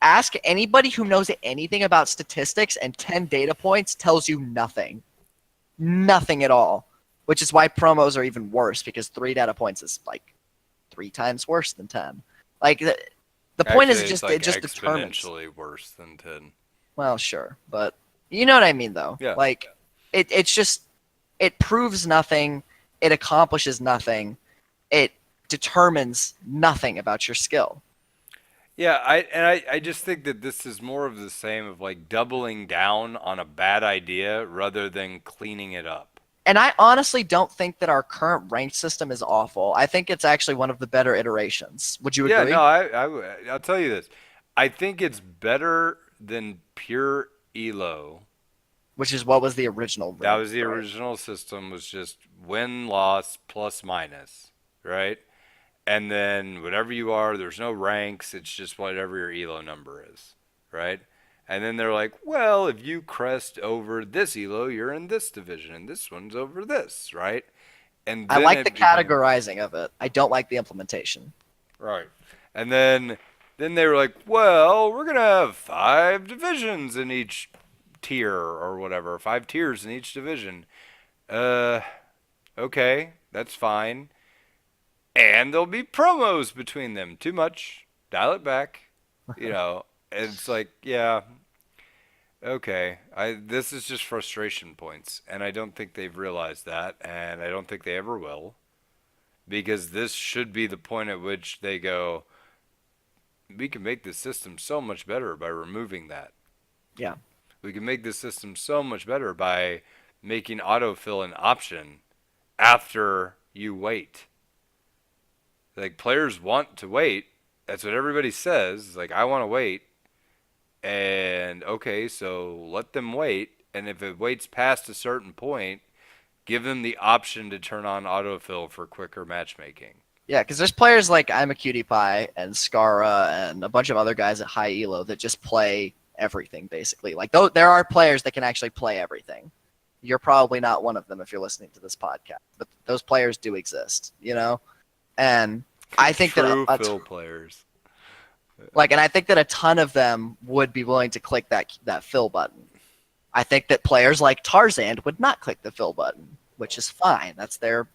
ask anybody who knows anything about statistics, and 10 data points tells you nothing. Nothing at all. Which is why promos are even worse because 3 data points is like 3 times worse than 10. Like the point is actually, it's it like just determines. exponentially worse than 10. Well, sure, but you know what I mean though. Yeah. Like it's just it proves nothing, it accomplishes nothing, it determines nothing about your skill. Yeah, I just think that this is more of the same of like doubling down on a bad idea rather than cleaning it up. And I honestly don't think that our current ranked system is awful. I think it's actually one of the better iterations. Would you Yeah, no, agree? I'll tell you this. I think it's better than pure elo. Which is what was the original That rank, was the right? original system, was just win, loss, plus, minus, right? And then whatever you are, there's no ranks. It's just whatever your elo number is, right? And then they're like, well, if you crest over this elo, you're in this division, and this one's over this, right? And I then like the it became categorizing of it. I don't like the implementation. right. And then they were like, well, we're gonna have 5 divisions in each tier or whatever, 5 tiers in each division. Uh, okay, that's fine. And there'll be promos between them. Too much. Dial it back. You know, it's like, yeah, okay. I this is just frustration points, and I don't think they've realized that, and I don't think they ever will, because this should be the point at which they go, we can make this system so much better by removing that. Yeah. We can make this system so much better by making autofill an option after you wait. Like players want to wait. That's what everybody says. Like I want to wait. And okay, so let them wait And if it waits past a certain point, give them the option to turn on autofill for quicker matchmaking. Yeah, because there's players like I'm a Cutie Pie and Scara and a bunch of other guys at high elo that just play everything basically. Like though there are players that can actually play everything. You're probably not one of them if you're listening to this podcast, but those players do exist, you know. And I think that True fill players. and I think that a ton of them would be willing to click that fill button. I think that players like Tarzan would not click the fill button, which is fine. That's their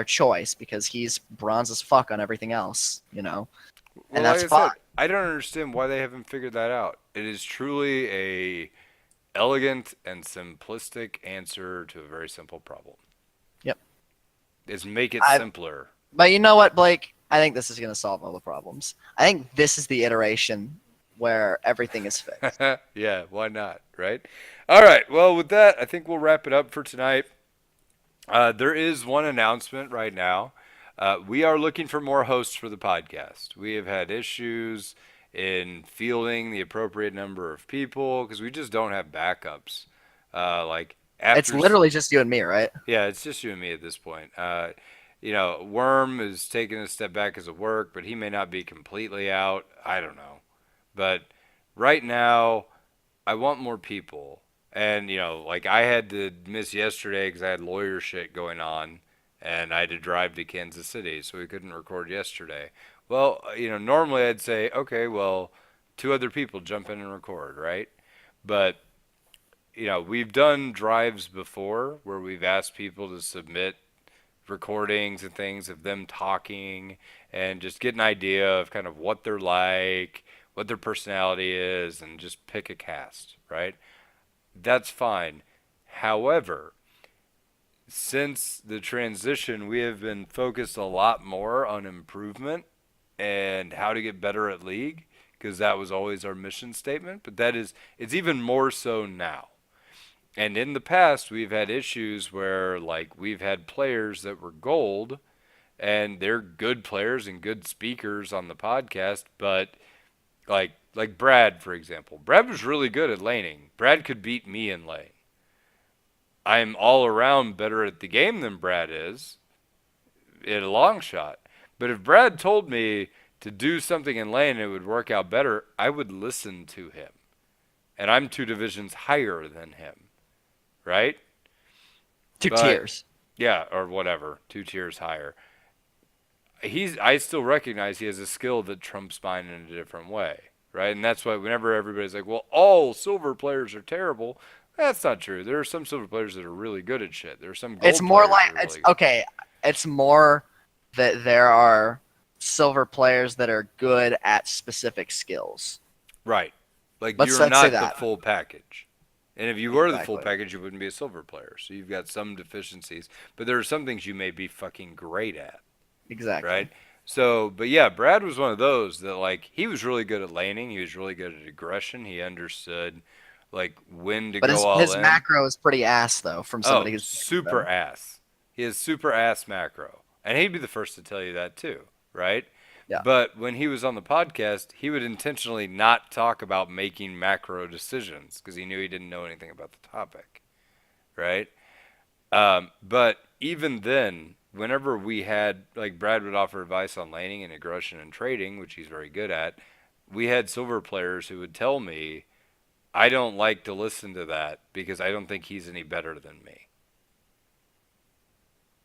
choice because he's bronze as fuck on everything else, you know, and Well, like that's I fine. said, I don't understand why they haven't figured that out. It is truly a elegant and simplistic answer to a very simple problem. Yep. Is make it I simpler. But you know what, Blake? I think this is going to solve all the problems. I think this is the iteration where everything is fixed. Yeah, why not, right? All right. Well, with that, I think we'll wrap it up for tonight. There is one announcement right now. We are looking for more hosts for the podcast. We have had issues in fielding the appropriate number of people because we just don't have backups. Like It's after, literally just you and me, right? yeah, it's just you and me at this point. Worm is taking a step back as a work, but he may not be completely out. I don't know. But right now, I want more people. And, like I had to miss yesterday because I had lawyer shit going on and I had to drive to Kansas City, so we couldn't record yesterday. Well, normally I'd say, okay, well, two other people jump in and record, right? But, we've done drives before where we've asked people to submit recordings and things of them talking and just get an idea of kind of what they're like, what their personality is, and just pick a cast, right? That's fine. However, since the transition, we have been focused a lot more on improvement and how to get better at League because that was always our mission statement. But it's even more so now. And in the past, we've had issues where, like, we've had players that were gold and they're good players and good speakers on the podcast, but like Brad, for example. Brad was really good at laning. Brad could beat me in lane. I'm all around better at the game than Brad is in a long shot. But if Brad told me to do something in lane and it would work out better, I would listen to him. And I'm two divisions higher than him, right? Two But tiers. yeah, or whatever, two tiers higher. I still recognize he has a skill that trumps mine in a different way, right? And that's why whenever everybody's like, "Well, all silver players are terrible," that's not true. There are some silver players that are really good at shit. There are some It's gold more players like that are it's really good. okay. It's more that there are silver players that are good at specific skills. Right. Like Let's you're let's say not the that. full package. And if you were the full Exactly. package, you wouldn't be a silver player. So you've got some deficiencies, but there are some things you may be fucking great at, Exactly. right? So, but yeah, Brad was one of those that like he was really good at laning. He was really good at aggression. He understood like when to But go all his in. macro is pretty ass though from Oh, somebody who's super better. ass. He has super ass macro. And he'd be the first to tell you that too, right? Yeah. But when he was on the podcast, he would intentionally not talk about making macro decisions because he knew he didn't know anything about the topic, right? But even then, whenever we had, like, Brad would offer advice on laning and aggression and trading, which he's very good at, we had silver players who would tell me, I don't like to listen to that because I don't think he's any better than me.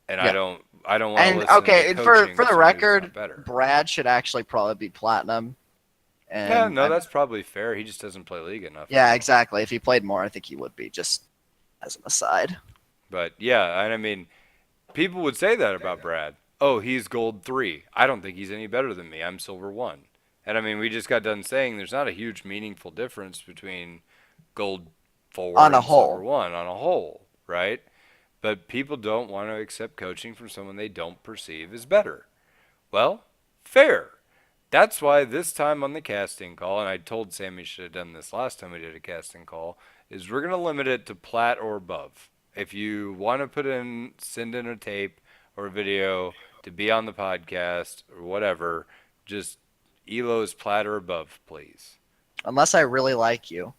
And I Yeah. don't I don't want to And listen to okay, coaching for of the somebody that's record, not better. Brad should actually probably be platinum. Yeah, And no, that's probably fair. He just doesn't play league enough, I yeah, don't. exactly. If he played more, I think he would be. Just as an aside. But yeah, and I mean, people would say that about Brad. Oh, he's gold 3. I don't think he's any better than me. I'm silver 1. And I mean, we just got done saying there's not a huge meaningful difference between gold 4 On a and silver whole, 1 on a whole, right? But people don't want to accept coaching from someone they don't perceive as better. Well, fair. That's why this time on the casting call, and I told Sammy should have done this last time we did a casting call, is we're going to limit it to plat or above. If you want to send in a tape or a video to be on the podcast or whatever, just Elo's plat or above, please. unless I really like you.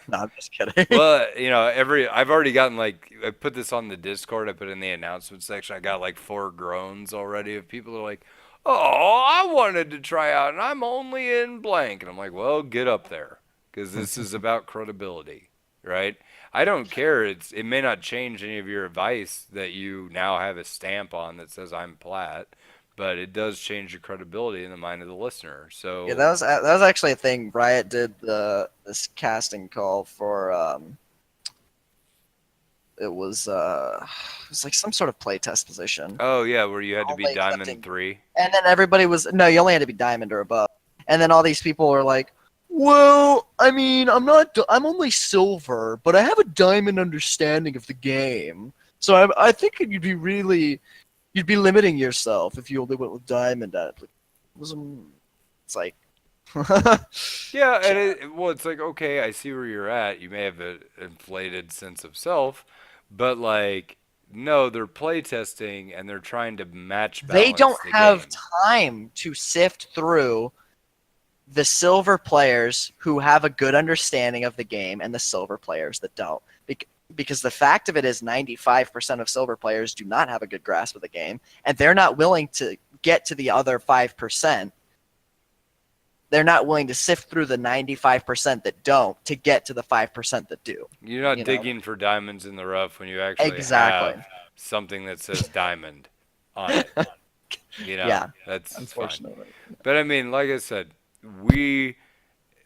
No, I'm just kidding. Well, I've already gotten like I put this on the Discord. I put it in the announcement section. I got like four groans already of people who are like, "Oh, I wanted to try out, and I'm only in blank." And I'm like, "Well, get up there, because this is about credibility, right? I don't care. It may not change any of your advice that you now have a stamp on that says I'm Platt, but it does change your credibility in the mind of the listener. Yeah, So, that was actually a thing. Riot did this casting call for it was like some sort of playtest position. oh yeah, where you had to be Only Diamond accepting, 3. and then everybody was no, you only had to be diamond or above. And then all these people were like, "Well, I mean, I'm only silver, but I have a diamond understanding of the game. So I think you'd be limiting yourself if you only went with diamond at it." It's like, Yeah, and yeah. well, it's like okay, I see where you're at. You may have an inflated sense of self, but like, no, they're playtesting and they're trying to match They balance don't the have game. time to sift through the silver players who have a good understanding of the game and the silver players that don't. Because the fact of it is 95% of silver players do not have a good grasp of the game, and they're not willing to get to the other 5%. They're not willing to sift through the 95% that don't to get to the 5% that do. You're not You know? digging for diamonds in the rough when you actually Exactly. have something that says diamond on it. Yeah, That's fine. unfortunately. But I mean, like I said, we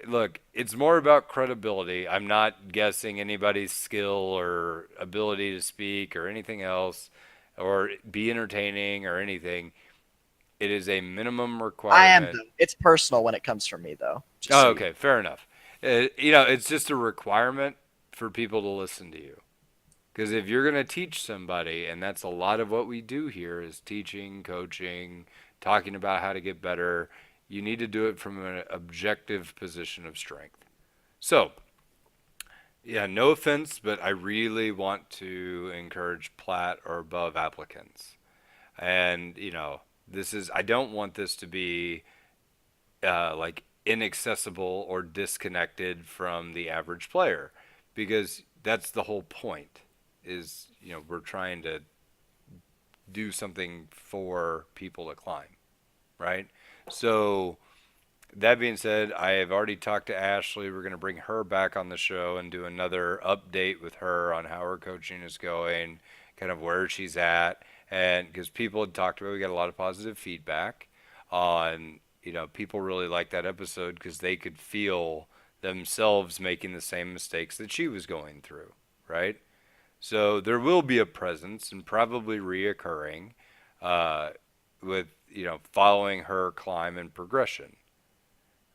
look, it's more about credibility. I'm not guessing anybody's skill or ability to speak or anything else or be entertaining or anything. It is a minimum I am, requirement. though. It's personal when it comes from me, though. Just Oh, so you okay, fair enough. It's just a requirement for people to listen to you. Because if you're going to teach somebody, and that's a lot of what we do here is teaching, coaching, talking about how to get better, you need to do it from an objective position of strength. So, yeah, no offense, but I really want to encourage plat or above applicants. And, I don't want this to be like inaccessible or disconnected from the average player because that's the whole point is, we're trying to do something for people to climb, right? So, that being said, I have already talked to Ashley. We're going to bring her back on the show and do another update with her on how her coaching is going, kind of where she's at. And because people had talked about, we got a lot of positive feedback on, people really liked that episode because they could feel themselves making the same mistakes that she was going through, right? So there will be a presence and probably reoccurring uh, with, following her climb and progression,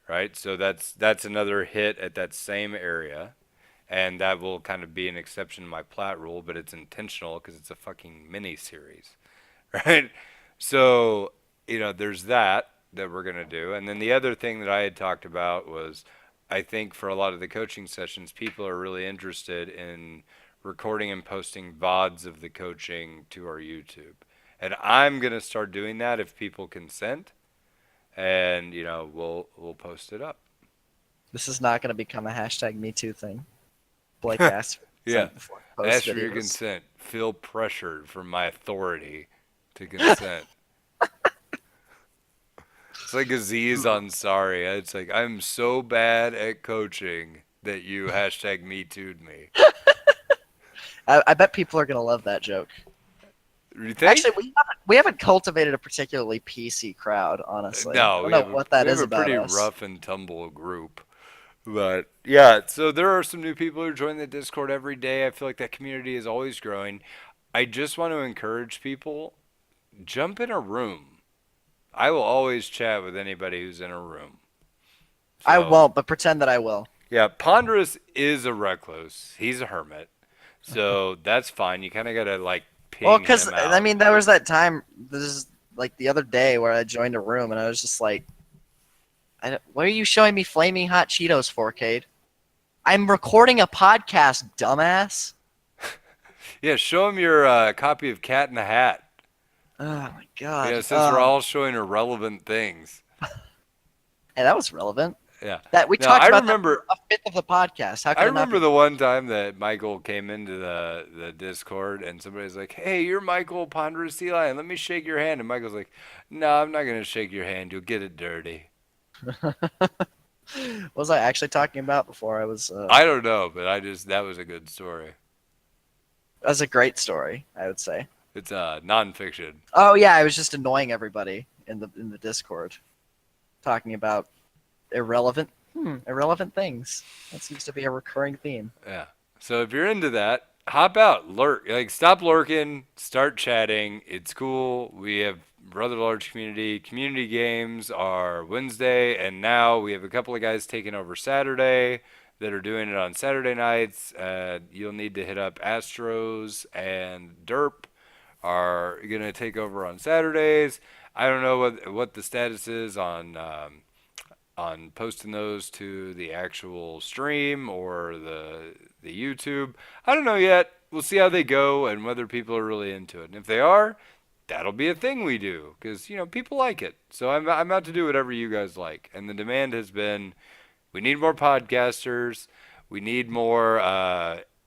right? So that's another hit at that same area, and that will kind of be an exception to my plat rule, but it's intentional because it's a fucking mini series, right? So there's that we're gonna do, and then the other thing that I had talked about was, I think for a lot of the coaching sessions, people are really interested in recording and posting VODs of the coaching to our YouTube. And I'm gonna start doing that if people consent, and we'll post it up. This is not going to become a hashtag Me Too thing. Blake asked for Yeah. consent before I post Ask for your videos. consent. Feel pressured from my authority to consent. It's like Aziz Ansari. It's like I'm so bad at coaching that you hashtag me too'd me. I bet people are going to love that joke. You Actually, think? we haven't cultivated a particularly PC crowd, honestly. I No, don't know what that we have is a about pretty us. rough and tumble group. But yeah, so there are some new people who join the Discord every day. I feel like that community is always growing. I just want to encourage people, jump in a room. I will always chat with anybody who's in a room. I So, won't, but pretend that I will. yeah, Ponderous is a recluse. He's a hermit. So that's fine. You kind of got to like Well, ping because him I out. mean, there was that time. This is like the other day where I joined a room and I was just like, "What are you showing me flaming hot Cheetos for, Cade? I'm recording a podcast, dumbass." Yeah, show him your copy of Cat in the Hat. Oh my god. Since we're all showing irrelevant things. Hey, that was relevant. Yeah. That we No, talked about that for a fifth of the podcast. How I could it not remember be? the one time that Michael came into the Discord and somebody's like, "Hey, you're Michael Ponderous Sea Lion. Let me shake your hand." And Michael's like, "No, I'm not gonna shake your hand. You'll get it dirty." What was I actually talking about before I was? I don't know, but I just that was a good story. That was a great story, I would say. It's nonfiction. Oh yeah, I was just annoying everybody in the Discord, talking about irrelevant things. That seems to be a recurring theme. Yeah. So if you're into that, hop out, lurk. Like, stop lurking, start chatting. It's cool. We have rather large community. Community games are Wednesday, and now we have a couple of guys taking over Saturday that are doing it on Saturday nights. You'll need to hit up Astros and Derp are gonna take over on Saturdays. I don't know what the status is on posting those to the actual stream or the YouTube. I don't know yet. We'll see how they go and whether people are really into it. And if they are, that'll be a thing we do because people like it. So I'm out to do whatever you guys like. And the demand has been we need more podcasters. We need more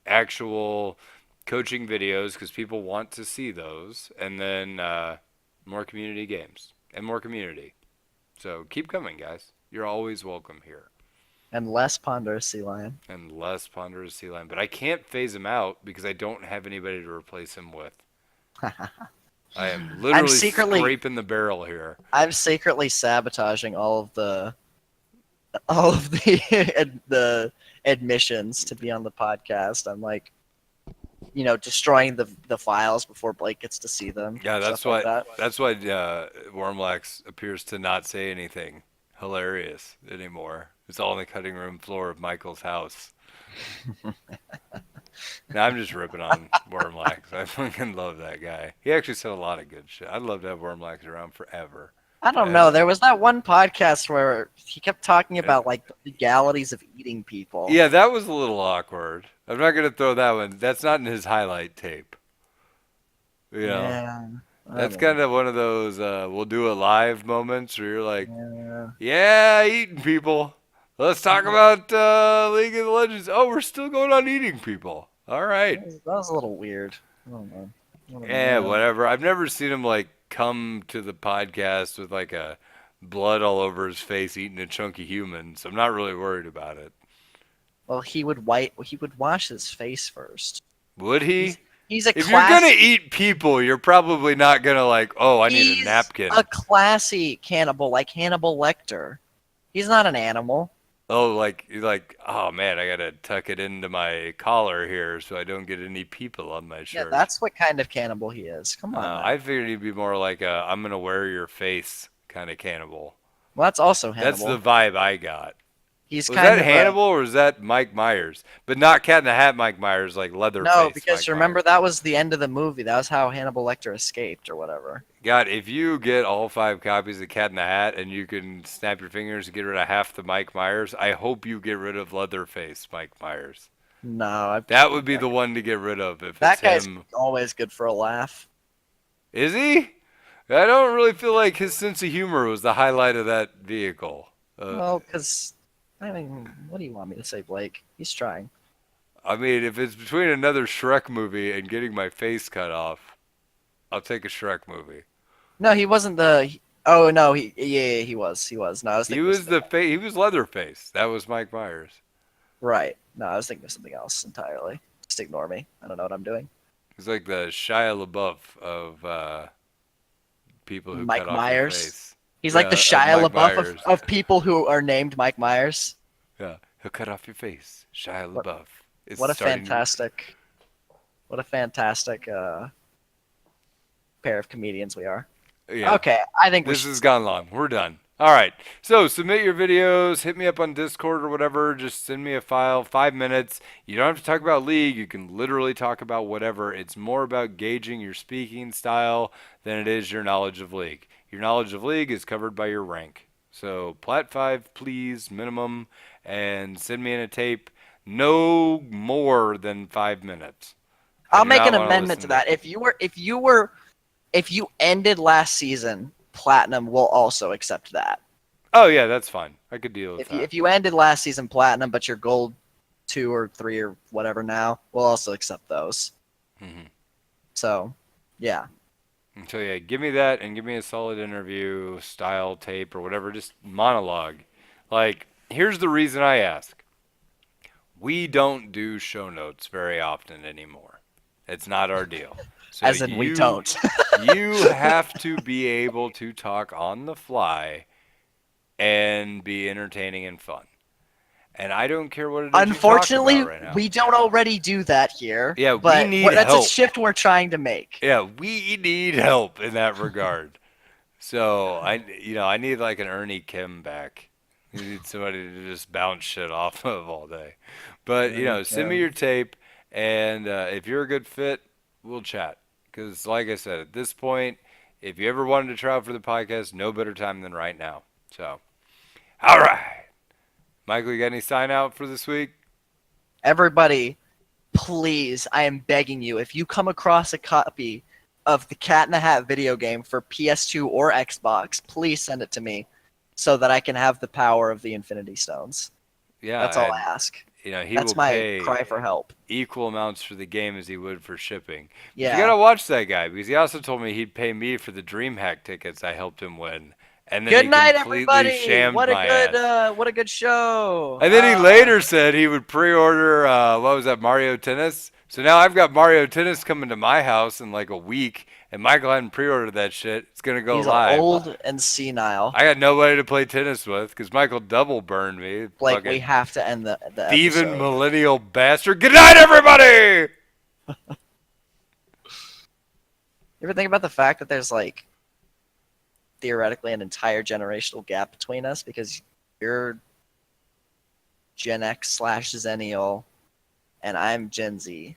actual coaching videos because people want to see those. And then more community games and more community. So keep coming, guys. You're always welcome here. And less ponderous sea lion. And less ponderous sea lion. But I can't phase him out because I don't have anybody to replace him with. I am I'm literally secretly scraping the barrel here. I'm secretly sabotaging all of the the admissions to be on the podcast. I'm like, destroying the files before Blake gets to see them. Yeah, Stuff like that. that's why Wormlax appears to not say anything hilarious anymore. It's all on the cutting room floor of Michael's house. Now I'm just ripping on Wormlax. I fucking love that guy. He actually said a lot of good shit. I'd love to have Wormlax around forever. I don't know. And There was that one podcast where he kept talking about like the legalities of eating people. yeah, that was a little awkward. I'm not gonna throw that one. That's not in his highlight tape. You know, Yeah. I that's don't know. kind of one of those we'll do it live moments where you're like, Yeah. yeah, eating people. Let's talk about League of the Legends. Oh, we're still going on eating people. All right. That was a little weird. I don't know. I don't Yeah, know. whatever. I've never seen him like come to the podcast with like a blood all over his face eating a chunky human, so I'm not really worried about it. Well, he would wash his face first. Would He's he? he's a If you're class gonna eat people, you're probably not gonna like, oh, I need a he's napkin. a classy cannibal like Hannibal Lecter. He's not an animal. Oh, like you're like, oh man, I gotta tuck it into my collar here so I don't get any people on my Yeah, shirt. that's what kind of cannibal he is. Come on now. I figured he'd be more like a I'm gonna wear your face kind of cannibal. Well, that's also That's the Hannibal. vibe I got. He's Was that kind of a Hannibal or was that Mike Myers? But not Cat in the Hat Mike Myers, like no, Leatherface because Mike remember Myers. that was the end of the movie. That was how Hannibal Lecter escaped or whatever. God, if you get all 5 copies of Cat in the Hat and you can snap your fingers to get rid of half the Mike Myers, I hope you get rid of Leatherface Mike Myers. No, That would be the one to get rid of if it's that guy's him. always good for a laugh. Is he? I don't really feel like his sense of humor was the highlight of that vehicle. Well, because I mean, what do you want me to say, Blake? He's trying. I mean, if it's between another Shrek movie and getting my face cut off, I'll take a Shrek movie. No, he wasn't the. Oh no, yeah, he was. He was. No, I was He thinking of was something else. he was Leatherface. That was Mike Myers. Right. No, I was thinking of something else entirely. Just ignore me. I don't know what I'm doing. He's like the Shia LaBeouf of people who cut Mike off your Myers. face. He's like Yeah, the of Shia Mike LaBeouf Myers. of people who are named Mike Myers. Yeah, he'll cut off your face. Shia What, LaBeouf. It's what a starting. fantastic pair of comedians we are. Yeah. Okay, I think we This should. has gone long. We're done. All right. So submit your videos. Hit me up on Discord or whatever. Just send me a file. 5 minutes. You don't have to talk about League. You can literally talk about whatever. It's more about gauging your speaking style than it is your knowledge of League. Your knowledge of League is covered by your rank. So Plat 5, please, minimum, and send me in a tape. No more than 5 minutes. I I'll do make not an want to amendment to listen that. If you ended last season platinum, will also accept that. Oh yeah, that's fine. I could deal with If you that. if you ended last season platinum, but you're gold 2 or 3 or whatever now, we'll also accept those. Hmm. So, yeah, So yeah, give me that and give me a solid interview style tape or whatever, just monologue. Like, here's the reason I ask. We don't do show notes very often anymore. It's not our deal. So as in we you don't. you have to be able to talk on the fly and be entertaining and fun. And I don't care what it is you talk about Unfortunately, right now. we don't already do that here, Yeah, we but need that's a help. shift we're trying to make. Yeah, we need help in that regard. So I need like an Ernie Kim back. You need somebody to just bounce shit off of all day. But Ernie send me your Kim. tape, and if you're a good fit, we'll chat. Because like I said, at this point, if you ever wanted to try out for the podcast, no better time than right now. So, all right, Michael, you got any sign out for this week? Everybody, please, I am begging you, if you come across a copy of the Cat in the Hat video game for PS2 or Xbox, please send it to me so that I can have the power of the Infinity Stones. That's Yeah, all I and ask. he That's will my pay cry for help. equal amounts for the game as he would for shipping. But you Yeah. gotta watch that guy because he also told me he'd pay me for the DreamHack tickets I helped him win, and then Good he night, completely everybody. shammed my ass. What a good show. And then he later said he would pre-order what was that, Mario Tennis. So now I've got Mario Tennis coming to my house in like a week, and Michael hadn't pre-ordered that shit. It's gonna go He's live. old and senile. I got nobody to play tennis with because Michael double burned me. Blake, we Fucking have to end the thieving episode. millennial bastard. Good night, everybody. You ever think about the fact that there's like theoretically an entire generational gap between us because you're Gen X/Zennial and I'm Gen Z.